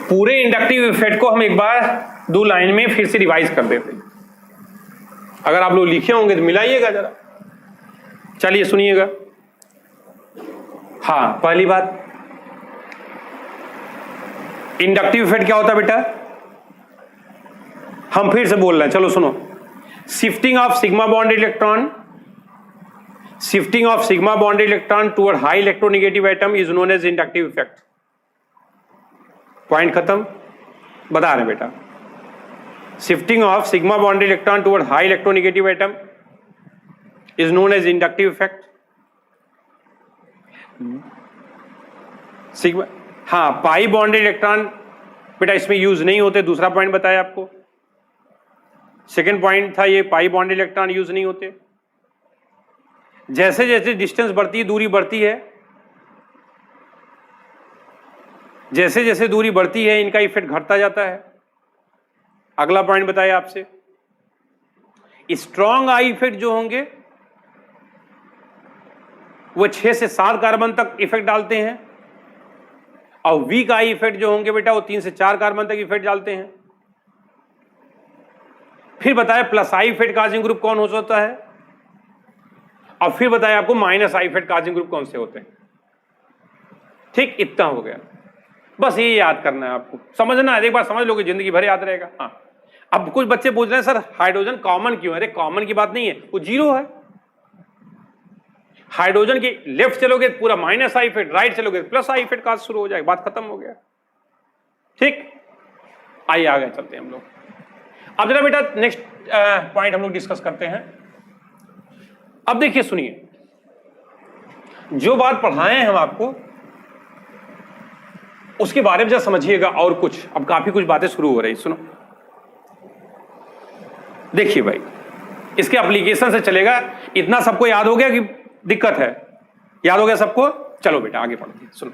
पूरे इंडक्टिव इफेक्ट को हम एक बार 2 लाइन में फिर से रिवाइज कर देते हैं। अगर आप लोग लिखे होंगे तो मिलाइएगा जरा, चलिए सुनिएगा। हाँ पहली बात, इंडक्टिव इफेक्ट क्या होता है बेटा, हम फिर से बोल रहे हैं, चलो सुनो। Shifting of sigma bonded electron, shifting of sigma bonded electron toward high electronegative atom is known as inductive effect। Point खत्म, बता रहे बेटा, shifting of sigma bonded electron toward high electronegative atom is known as inductive effect। Sigma, हाँ पाई bonded electron बेटा इसमें use नहीं होते, दूसरा पॉइंट बताया आपको। सेकेंड पॉइंट था ये, पाई बॉन्डेड इलेक्ट्रॉन यूज नहीं होते। जैसे जैसे डिस्टेंस बढ़ती है, दूरी बढ़ती है, जैसे जैसे दूरी बढ़ती है इनका इफेक्ट घटता जाता है। अगला पॉइंट बताया आपसे, स्ट्रॉन्ग आई इफेक्ट जो होंगे वो 6 से 7 कार्बन तक इफेक्ट डालते हैं, और वीक आई इफेक्ट जो होंगे बेटा वो 3 से 4 कार्बन तक इफेक्ट डालते हैं। फिर बताया plus I effect causing group कौन हो सकता है, और फिर बताया आपको minus I effect causing group कौन से होते हैं। ठीक, इतना हो गया, बस ये याद करना है आपको, समझना है, एक बार समझ लोगे जिंदगी भर याद रहेगा। हाँ, अब कुछ बच्चे पूछ रहे हैं सर हाइड्रोजन कॉमन क्यों है? अरे कॉमन की बात नहीं है, वो 0 है। हाइड्रोजन के लेफ्ट चलोगे पूरा माइनस आई इफेक्ट, राइट चलोगे प्लस आई इफेक्ट काज शुरू हो जाएगा, बात खत्म हो गया। ठीक, आइए आगे चलते हैं हम लोग। अब जरा बेटा नेक्स्ट पॉइंट हम लोग डिस्कस करते हैं। अब देखिए सुनिए, जो बात पढ़ाए हैं हम आपको उसके बारे में जरा समझिएगा और कुछ। अब काफी कुछ बातें शुरू हो रही, सुनो। देखिए भाई, इसके एप्लीकेशन से चलेगा। इतना सबको याद हो गया कि दिक्कत है? याद हो गया सबको? चलो बेटा आगे बढ़ते हैं, सुनो।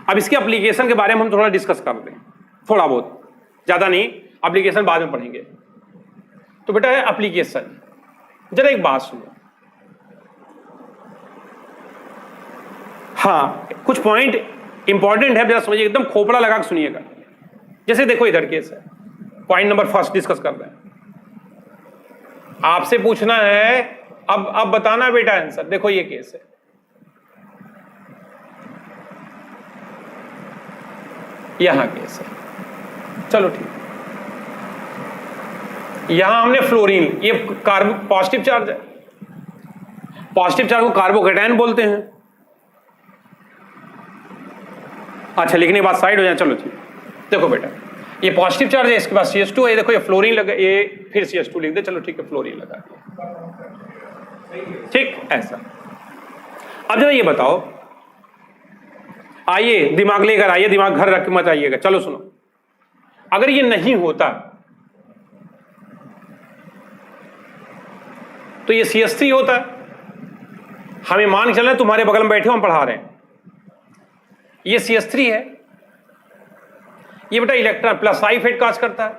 अब इसके एप्लीकेशन के बारे में हम थोड़ा डिस्कस कर दें, थोड़ा बहुत, ज्यादा नहीं। एप्लीकेशन बाद में पढ़ेंगे। तो बेटा एप्लीकेशन, जरा एक बात सुनो। हाँ, कुछ पॉइंट इंपॉर्टेंट है, जरा समझिए, एकदम खोपड़ा लगा के सुनिएगा। जैसे देखो इधर केस है, पॉइंट नंबर फर्स्ट डिस्कस कर रहे हैं। आपसे पूछना है, अब बताना बेटा आंसर। देखो ये केस है, यहां केस है, चलो ठीक। यहां हमने फ्लोरीन, ये कार्बो पॉजिटिव चार्ज है। पॉजिटिव चार्ज को कार्बोकैटायन बोलते हैं। अच्छा, लिखने के बाद साइड हो जाए, चलो ठीक। देखो बेटा, ये पॉजिटिव चार्ज है, इसके पास CH2 है। देखो ये फ्लोरीन लगा, ये फिर CH2 लिख दे, चलो ठीक है, फ्लोरीन लगा दिया, ठीक ऐसा। अब जरा ये बताओ, आइए दिमाग लेकर आइए, दिमाग घर रख के मत आइएगा। चलो सुनो, अगर ये नहीं होता तो ये CH3 होता। हमें मान के चलना, तुम्हारे बगल में बैठे हो, हम पढ़ा रहे हैं, ये CH3 है। ये बेटा इलेक्ट्रॉन प्लस आई इफेक्ट काज करता है।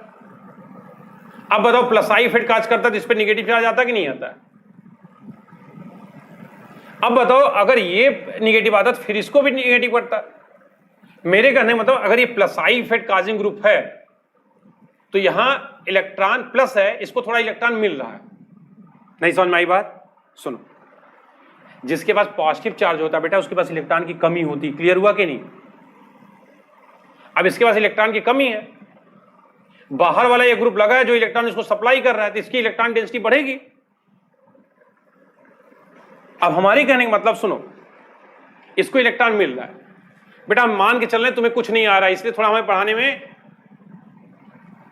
अब बताओ, प्लस आई इफेक्ट काज करता है तो इस पर निगेटिव चार्ज आता कि नहीं आता? अब बताओ, अगर ये निगेटिव आता तो फिर इसको भी निगेटिव करता। मेरे कहने का मतलब, अगर ये plus I effect causing group है तो यहां इलेक्ट्रॉन प्लस है, इसको थोड़ा इलेक्ट्रॉन मिल रहा है। नहीं समझ में आई बात? सुनो, जिसके पास पॉजिटिव चार्ज होता है बेटा, उसके पास इलेक्ट्रॉन की कमी होती। क्लियर हुआ कि नहीं? अब इसके पास इलेक्ट्रॉन की कमी है, बाहर वाला ये ग्रुप लगा है जो इलेक्ट्रॉन इसको सप्लाई कर रहा है, तो इसकी इलेक्ट्रॉन डेंसिटी बढ़ेगी। अब हमारे कहने का मतलब सुनो, इसको इलेक्ट्रॉन मिल रहा है बेटा, हम मान के चल रहे हैं तुम्हें कुछ नहीं आ रहा है, इसलिए थोड़ा हमें पढ़ाने में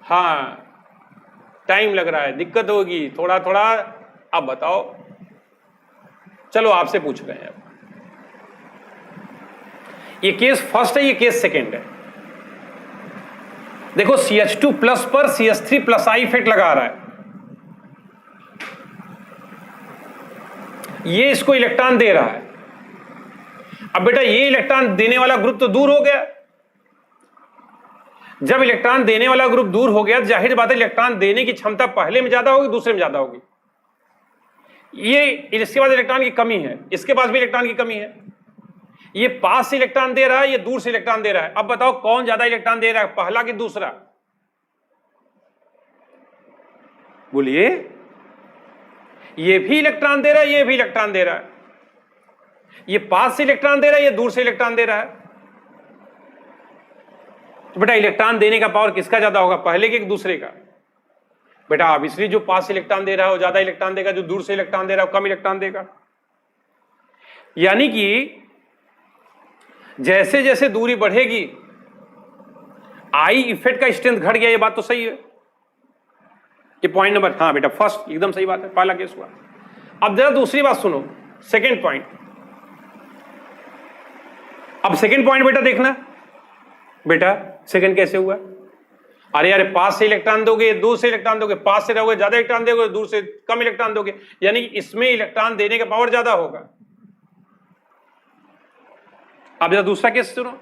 हाँ टाइम लग रहा है, दिक्कत होगी थोड़ा थोड़ा। अब बताओ, चलो आपसे पूछ रहे हैं। अब ये केस फर्स्ट है, ये केस सेकेंड है। देखो CH2 प्लस पर CH3 प्लस आई इफेक्ट लगा रहा है, ये इसको इलेक्ट्रॉन दे रहा है। अब बेटा ये इलेक्ट्रॉन देने वाला ग्रुप तो दूर हो गया। जब इलेक्ट्रॉन देने वाला ग्रुप दूर हो गया, जाहिर बात है इलेक्ट्रॉन देने की क्षमता पहले में ज्यादा होगी, दूसरे में ज्यादा होगी। ये इसके पास इलेक्ट्रॉन की कमी है, इसके पास भी इलेक्ट्रॉन की कमी है। ये पास से इलेक्ट्रॉन दे रहा है, ये दूर से इलेक्ट्रॉन दे रहा है। अब बताओ कौन ज्यादा इलेक्ट्रॉन दे रहा है, पहला कि दूसरा? बोलिए। ये भी इलेक्ट्रॉन दे रहा है, ये भी इलेक्ट्रॉन दे रहा है। ये पास से इलेक्ट्रॉन दे रहा है, ये दूर से इलेक्ट्रॉन दे रहा है। तो बेटा इलेक्ट्रॉन देने का पावर किसका ज्यादा होगा, पहले के दूसरे का? बेटा ऑब्वियसली जो पास से इलेक्ट्रॉन दे रहा है वो ज्यादा इलेक्ट्रॉन देगा, जो दूर से इलेक्ट्रॉन दे रहा है वो कम इलेक्ट्रॉन देगा। यानी कि जैसे जैसे दूरी बढ़ेगी, आई इफेक्ट का स्ट्रेंथ घट गया। ये बात तो सही है, ये पॉइंट नंबर, हाँ बेटा फर्स्ट एकदम सही बात है, पहला केस हुआ। अब जरा दूसरी बात सुनो, सेकेंड पॉइंट। अब सेकेंड पॉइंट बेटा देखना, बेटा सेकेंड कैसे हुआ? अरे यार, पास से इलेक्ट्रॉन दोगे, दूर से इलेक्ट्रॉन दोगे, पास से रहोगे ज्यादा इलेक्ट्रॉन दोगे, दूर से कम इलेक्ट्रॉन दोगे, यानी कि इसमें इलेक्ट्रॉन देने का पावर ज्यादा होगा। अब जरा दूसरा केस सुनो,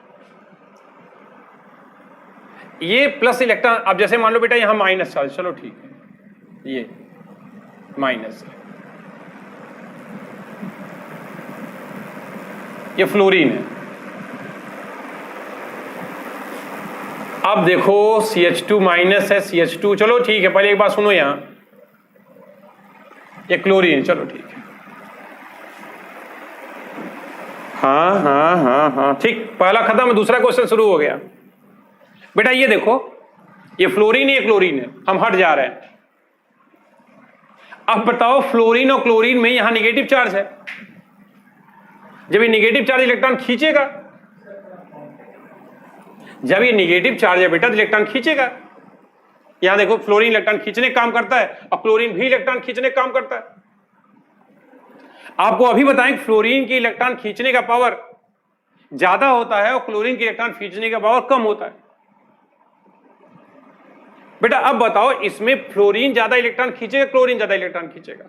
ये प्लस इलेक्ट्रॉन। अब जैसे मान लो बेटा यहां माइनस चार्ज, चलो ठीक है, ये माइनस है, ये फ्लोरीन है। अब देखो CH2 माइनस है, CH2, चलो ठीक है, पहले एक बात सुनो, यहां ये क्लोरीन, चलो ठीक है, हाँ हाँ हाँ हाँ ठीक, पहला खत्म, दूसरा क्वेश्चन शुरू हो गया। बेटा ये देखो, ये फ्लोरीन है, ये क्लोरीन है, हम हट जा रहे हैं। अब बताओ फ्लोरीन और क्लोरीन में यहां निगेटिव चार्ज है, जब ये निगेटिव चार्ज इलेक्ट्रॉन खींचेगा, जब ये निगेटिव चार्ज है बेटा तो इलेक्ट्रॉन खींचेगा, यहां देखो फ्लोरीन इलेक्ट्रॉन खींचने का काम करता है और क्लोरीन भी इलेक्ट्रॉन खींचने का काम करता है। आपको अभी बताएं फ्लोरीन की इलेक्ट्रॉन खींचने का पावर ज्यादा होता है और क्लोरीन की इलेक्ट्रॉन खींचने का पावर कम होता है। बेटा अब बताओ इसमें फ्लोरीन ज्यादा इलेक्ट्रॉन खींचेगा क्लोरीन ज्यादा इलेक्ट्रॉन खींचेगा?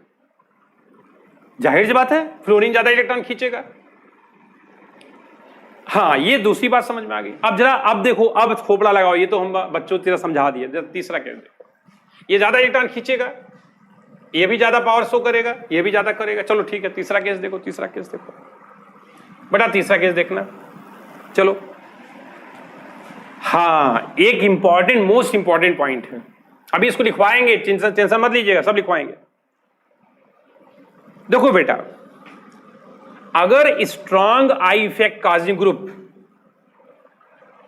जाहिर सी बात है फ्लोरीन ज्यादा इलेक्ट्रॉन खींचेगा। हाँ ये दूसरी बात समझ में आ गई। अब जरा अब देखो, अब खोपड़ा लगाओ, ये तो हम बच्चों की तरह समझा दिए। जरा तीसरा केस देखो, ये ज्यादा इलेक्ट्रॉन खींचेगा, ये भी ज्यादा पावर शो करेगा, ये भी ज्यादा करेगा। चलो ठीक है, तीसरा केस देखो, तीसरा केस देखो बेटा, तीसरा केस देखना। चलो हाँ एक इंपॉर्टेंट मोस्ट इंपॉर्टेंट पॉइंट है, अभी इसको लिखवाएंगे, टेंशन मत लीजिएगा, सब लिखवाएंगे। देखो बेटा, अगर strong I effect causing group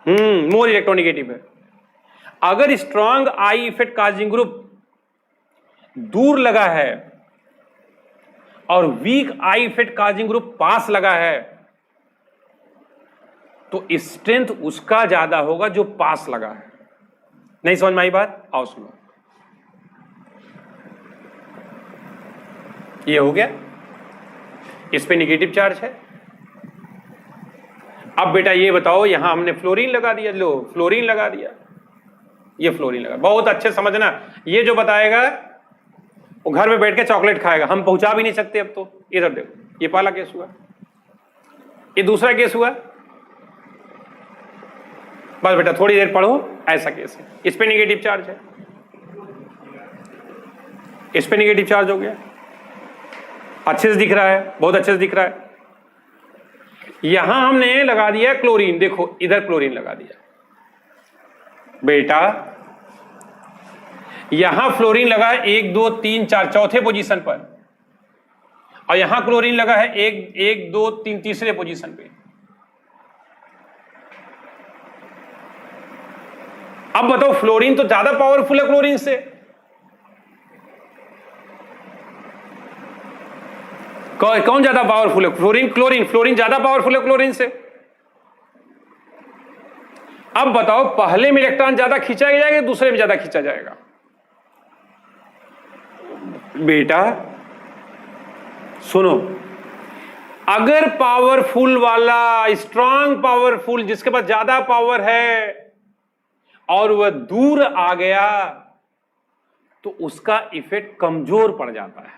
more electronegative है, अगर strong I effect causing group दूर लगा है और weak I effect causing group पास लगा है, तो स्ट्रेंथ उसका ज्यादा होगा जो पास लगा है। नहीं समझ में आई बात? आओ सुनो, ये हो गया, इस पे निगेटिव चार्ज है। अब बेटा ये बताओ, यहां हमने फ्लोरीन लगा दिया, लो फ्लोरीन लगा दिया, ये फ्लोरीन लगा। बहुत अच्छे समझना, ये जो बताएगा वो घर में बैठ के चॉकलेट खाएगा, हम पहुंचा भी नहीं सकते अब तो। इधर देखो, ये पहला केस हुआ, ये दूसरा केस हुआ। बस बेटा थोड़ी देर पढ़ो, ऐसा केस है, इस पे निगेटिव चार्ज है, इस पे निगेटिव चार्ज हो गया, अच्छे से दिख रहा है, बहुत अच्छे से दिख रहा है। यहां हमने लगा दिया क्लोरीन, देखो इधर क्लोरीन लगा दिया बेटा, यहां फ्लोरीन लगा है 1 2 3 4 चौथे पोजीशन पर, और यहां क्लोरीन लगा है 1 2 3 तीसरे पोजीशन पे। अब बताओ फ्लोरीन तो ज्यादा पावरफुल है क्लोरीन से, कौन ज्यादा पावरफुल है? फ्लोरीन, क्लोरीन, फ्लोरीन ज्यादा पावरफुल है क्लोरीन से। अब बताओ पहले में इलेक्ट्रॉन ज्यादा खींचा जाएगा, दूसरे में ज्यादा खींचा जाएगा? बेटा सुनो, अगर पावरफुल वाला, स्ट्रांग पावरफुल, जिसके पास ज्यादा पावर है और वह दूर आ गया, तो उसका इफेक्ट कमजोर पड़ जाता है।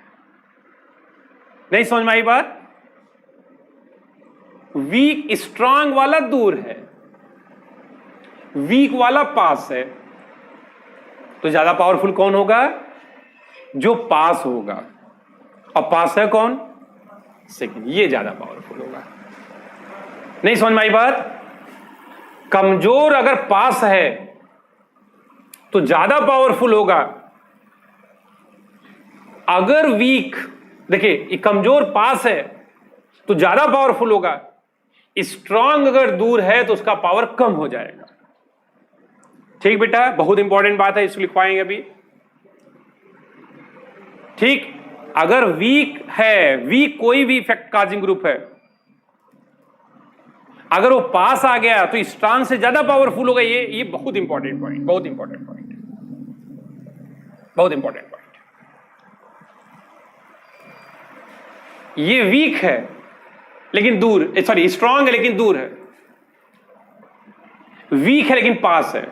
नहीं समझ में आई बात? वीक, स्ट्रांग वाला दूर है, वीक वाला पास है, तो ज्यादा पावरफुल कौन होगा? जो पास होगा, और पास है कौन? सेकंड, ये ज्यादा पावरफुल होगा। नहीं समझ में आई बात? कमजोर अगर पास है तो ज्यादा पावरफुल होगा, अगर वीक, देखिए कमजोर पास है तो ज्यादा पावरफुल होगा, स्ट्रांग अगर दूर है तो उसका पावर कम हो जाएगा। ठीक बेटा, बहुत इंपॉर्टेंट बात है, इसको लिखवाएंगे अभी। ठीक, अगर वीक है, वीक कोई भी इफेक्ट काजिंग ग्रुप है, अगर वो पास आ गया तो स्ट्रांग से ज्यादा पावरफुल होगा। ये बहुत इंपॉर्टेंट पॉइंट, बहुत इंपॉर्टेंट पॉइंट, बहुत इंपॉर्टेंट पॉइंट। ये वीक है लेकिन दूर, सॉरी स्ट्रांग है लेकिन दूर है, वीक है लेकिन पास है,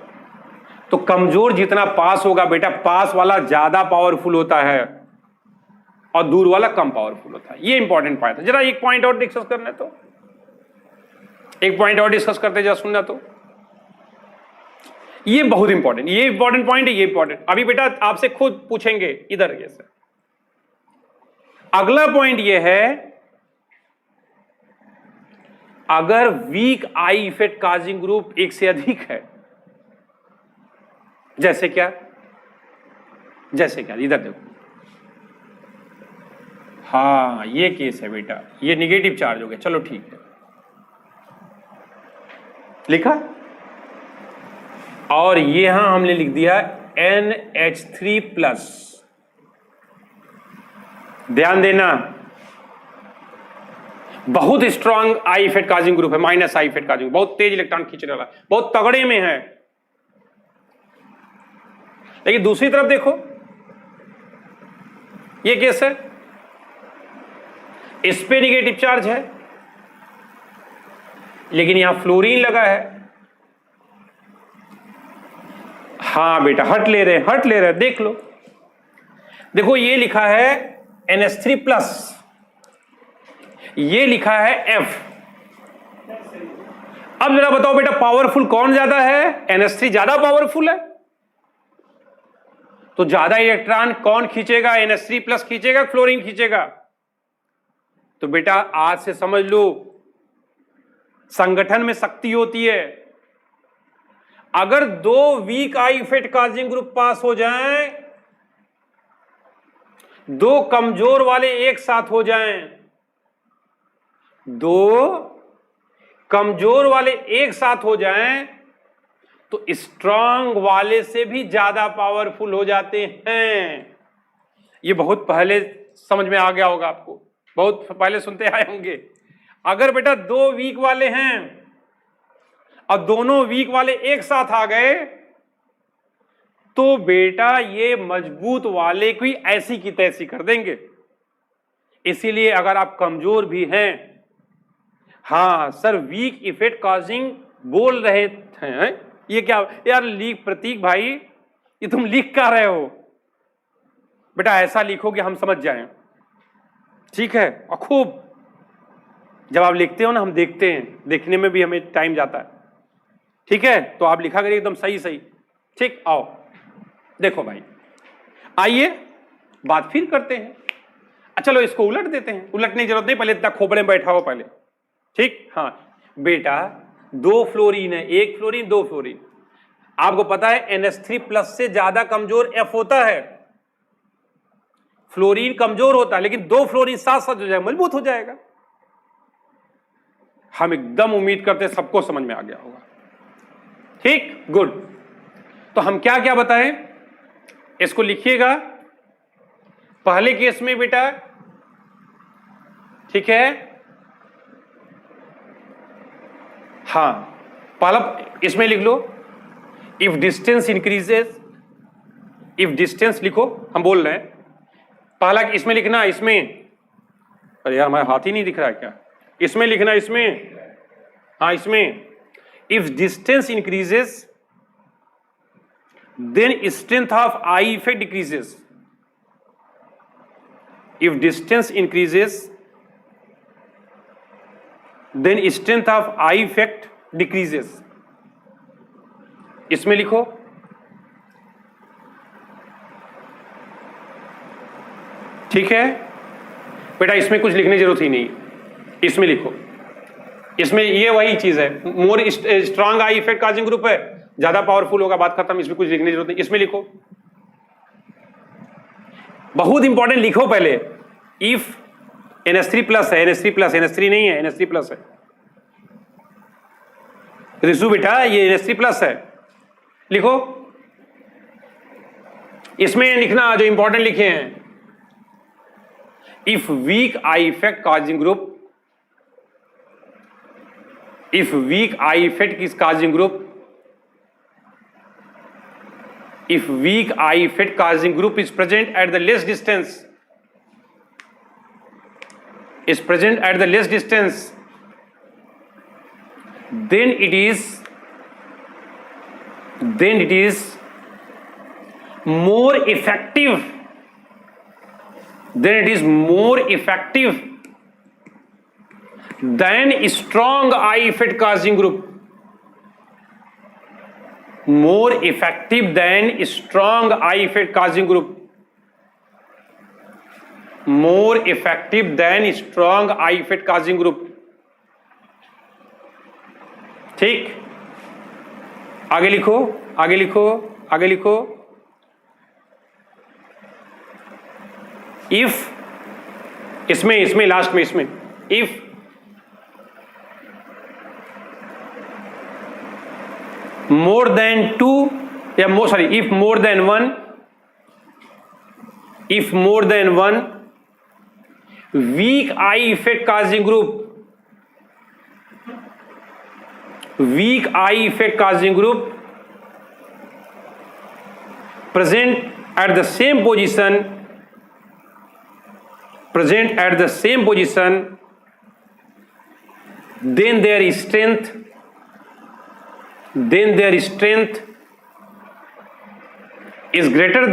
तो कमजोर जितना पास होगा बेटा, पास वाला ज्यादा पावरफुल होता है और दूर वाला कम पावरफुल होता है। ये इंपॉर्टेंट पॉइंट है। जरा एक पॉइंट और डिस्कस करना, तो एक पॉइंट और डिस्कस करते, जरा सुनना। तो ये बहुत इंपॉर्टेंट, ये इंपॉर्टेंट पॉइंट है, ये इंपॉर्टेंट। अभी बेटा आपसे खुद पूछेंगे इधर, ये सर अगला पॉइंट ये है, अगर weak I effect causing group एक से अधिक है, जैसे क्या, जैसे क्या, इधर देखो, हाँ ये केस है बेटा, ये निगेटिव चार्ज हो गया। चलो ठीक है, लिखा, और यहां हमने लिख दिया NH3+। ध्यान देना, बहुत स्ट्रांग आई इफेक्ट काजिंग ग्रुप है, माइनस आई इफेक्ट काजिंग, बहुत तेज इलेक्ट्रॉन खींचने वाला, बहुत तगड़े में है। लेकिन दूसरी तरफ देखो, ये केस है, इस पे निगेटिव चार्ज है, लेकिन यहां फ्लोरीन लगा है। हाँ बेटा, हट ले रहे, देख लो, देखो ये लिखा है NH3+, ये लिखा है F। अब जरा बताओ बेटा, पावरफुल कौन ज्यादा है? NH3 ज्यादा पावरफुल है, तो ज्यादा इलेक्ट्रॉन कौन खींचेगा? NH3+ खींचेगा, फ्लोरीन खींचेगा। तो बेटा आज से समझ लो, संगठन में शक्ति होती है। अगर दो weak I effect causing group पास हो जाएं, दो कमजोर वाले एक साथ हो जाएं, दो कमजोर वाले एक साथ हो जाएं, तो स्ट्रांग वाले से भी ज्यादा पावरफुल हो जाते हैं। ये बहुत पहले समझ में आ गया होगा आपको, बहुत पहले सुनते आए होंगे। अगर बेटा दो वीक वाले हैं और दोनों वीक वाले एक साथ आ गए, तो बेटा ये मजबूत वाले को ऐसी की तैसी कर देंगे। इसीलिए अगर आप कमजोर भी हैं, हाँ सर वीक इफेक्ट कॉजिंग बोल रहे हैं, ये क्या यार लिख प्रतीक भाई, ये तुम लिख क्या रहे हो? बेटा ऐसा लिखो कि हम समझ जाएं, ठीक है? और खूब जब आप लिखते हो ना, हम देखते हैं, देखने में भी हमें टाइम जाता है, ठीक है? तो आप लिखा करिए एकदम सही सही, ठीक? आओ देखो भाई, आइए बात फिर करते हैं। चलो इसको उलट देते हैं, उलटने की जरूरत नहीं, पहले इतना खोपड़े में बैठा हो पहले, ठीक? हाँ बेटा, दो फ्लोरीन है, एक फ्लोरीन दो फ्लोरीन, आपको पता है NH3+ से ज्यादा कमजोर F होता है, फ्लोरीन कमजोर होता है, लेकिन दो फ्लोरीन साथ साथ हो जाए मजबूत हो जाएगा। हम एकदम उम्मीद करते हैं सबको समझ में आ गया होगा, ठीक? गुड। तो हम क्या क्या बताएं, इसको लिखिएगा। पहले केस में बेटा, ठीक है, हाँ पहला इसमें लिख लो, if distance increases, if distance लिखो, हम बोल रहे हैं पहला इसमें लिखना, इसमें, अरे यार हमारा हाथ ही नहीं दिख रहा है क्या? इसमें लिखना, इसमें, हाँ इसमें, if distance increases then strength of I effect decreases. If distance increases then strength of eye effect decreases। इसमें लिखो, ठीक है बेटा? इसमें कुछ लिखने की जरूरत ही नहीं, इसमें लिखो, इसमें ये वही चीज है, मोर स्ट्रांग आई इफेक्ट काजिंग ग्रुप है, ज्यादा पावरफुल होगा, बात खत्म, इसमें कुछ लिखने की जरूरत नहीं, इसमें लिखो। बहुत इंपॉर्टेंट लिखो पहले, इफ NH3+ है, NH3 नहीं है, NH3+ है रिसु बेटा, ये NH3+ है, लिखो। इसमें लिखना जो इंपॉर्टेंट लिखे हैं, if weak I effect causing group, if weak I effect is causing group, if weak eye effect causing group is present at the less distance, is present at the less distance, then it is more effective, then it is more effective than strong eye effect causing group, more effective than strong eye effect causing group, more effective than strong eye effect causing group, ठीक? आगे लिखो, आगे लिखो, आगे लिखो। If, इसमें last में, इसमें इफ more than 2 या if more than 1, if more than 1 weak eye effect causing group, weak eye effect causing group present at the same position, then their strength is greater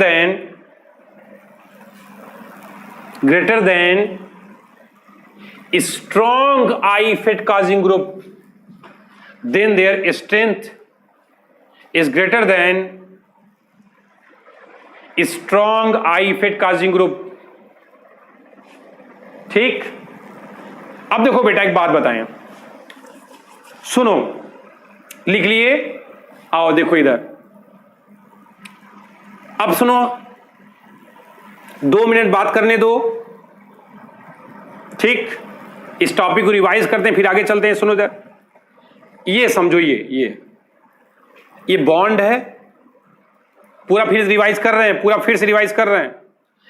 than strong I effect causing group. Then their strength is greater than strong I effect causing group. ठीक। अब देखो बेटा एक बात बताएं, सुनो, लिख लिए, आओ देखो इधर, अब सुनो, 2 मिनट बात करने दो, ठीक। इस टॉपिक को रिवाइज करते हैं फिर आगे चलते हैं। सुनो इधर, ये समझो, ये बॉन्ड है, पूरा फिर रिवाइज कर रहे हैं, पूरा फिर से रिवाइज कर रहे हैं।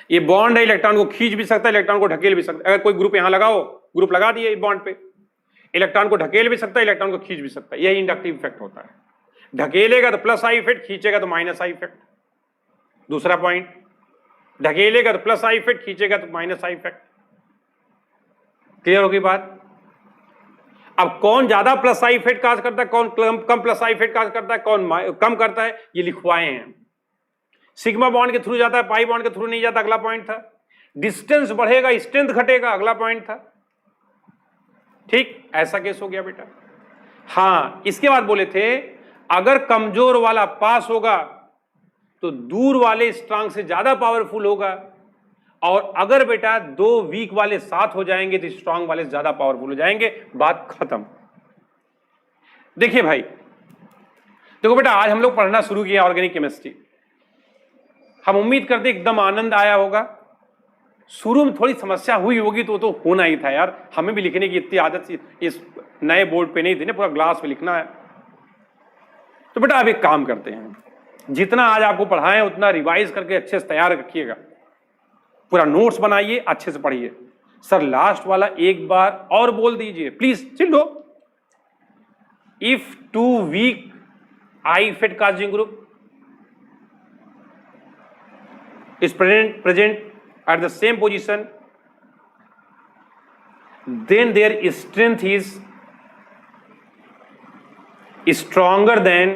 ये बॉन्ड है, इलेक्ट्रॉन को खींच भी सकता है, इलेक्ट्रॉन को ढकेल भी सकता है। अगर कोई ग्रुप यहां लगाओ, ग्रुप लगा दिए इस बॉन्ड पे, इलेक्ट्रॉन को ढकेल भी सकता है, इलेक्ट्रॉन को खींच भी सकता है। यही इंडक्टिव इफेक्ट होता है। ढकेलेगा तो प्लस आई इफेक्ट, खींचेगा तो माइनस आई इफेक्ट। दूसरा पॉइंट, ढकेलेगा तो प्लस आई इफेक्ट, खींचेगा तो माइनस आई इफेक्ट। क्लियर होगी बात? अब कौन ज्यादा प्लस आई इफेक्ट काज करता है, कौन कम प्लस आई इफेक्ट काज करता है, कौन कम करता है, ये लिखवाए हैं। सिग्मा बॉन्ड के थ्रू जाता है, पाई बॉन्ड के थ्रू नहीं जाता, अगला पॉइंट था। डिस्टेंस बढ़ेगा, स्ट्रेंथ घटेगा, अगला पॉइंट था। ठीक, ऐसा केस हो गया बेटा। हाँ, इसके बाद बोले थे अगर कमजोर वाला पास होगा तो दूर वाले स्ट्रांग से ज्यादा पावरफुल होगा, और अगर बेटा 2 वीक वाले साथ हो जाएंगे तो स्ट्रांग वाले ज्यादा पावरफुल हो जाएंगे। बात खत्म। देखिए भाई, देखो बेटा, आज हम लोग पढ़ना शुरू किया ऑर्गेनिक केमिस्ट्री। हम उम्मीद करते एकदम आनंद आया होगा। शुरू में थोड़ी समस्या हुई होगी तो होना ही था यार, हमें भी लिखने की इतनी आदत इस नए बोर्ड पे नहीं थी ना, पूरा ग्लास पे लिखना है। तो बेटा अब एक काम करते हैं, जितना आज आपको पढ़ाएं उतना रिवाइज करके अच्छे से तैयार रखिएगा, पूरा नोट्स बनाइए, अच्छे से पढ़िए। सर लास्ट वाला एक बार और बोल दीजिए प्लीज। चिल्लो, if 2 weak I effect causing group is present at the same position, then their strength is stronger than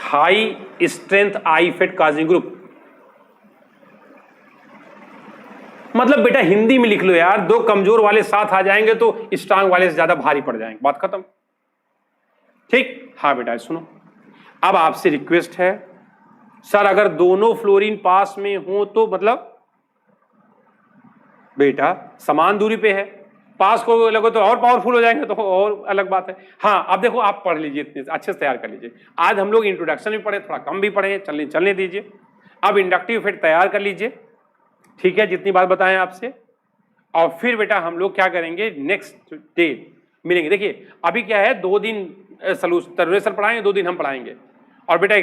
high strength I effect causing group। मतलब बेटा हिंदी में लिख लो यार, 2 कमजोर वाले साथ आ जाएंगे तो स्ट्रांग वाले से ज्यादा भारी पड़ जाएंगे। बात खत्म। ठीक। हाँ बेटा सुनो, अब आपसे रिक्वेस्ट है, सर अगर दोनों फ्लोरीन पास में हो तो मतलब बेटा समान दूरी पे है, पास को लगो तो और पावरफुल हो जाएंगे तो और अलग बात है। हाँ अब देखो, आप पढ़ लीजिए, इतने अच्छे से तैयार कर लीजिए। आज हम लोग इंट्रोडक्शन भी पढ़े, थोड़ा कम भी पढ़े, चलने दीजिए। अब इंडक्टिव इफेक्ट तैयार कर लीजिए, ठीक है, जितनी बात बताएं आपसे। और फिर बेटा हम लोग क्या करेंगे, नेक्स्ट डे मिलेंगे। देखिए अभी क्या है, 2 दिन सॉल्यूशन पढ़ाएंगे, 2 दिन हम पढ़ाएंगे। और बेटा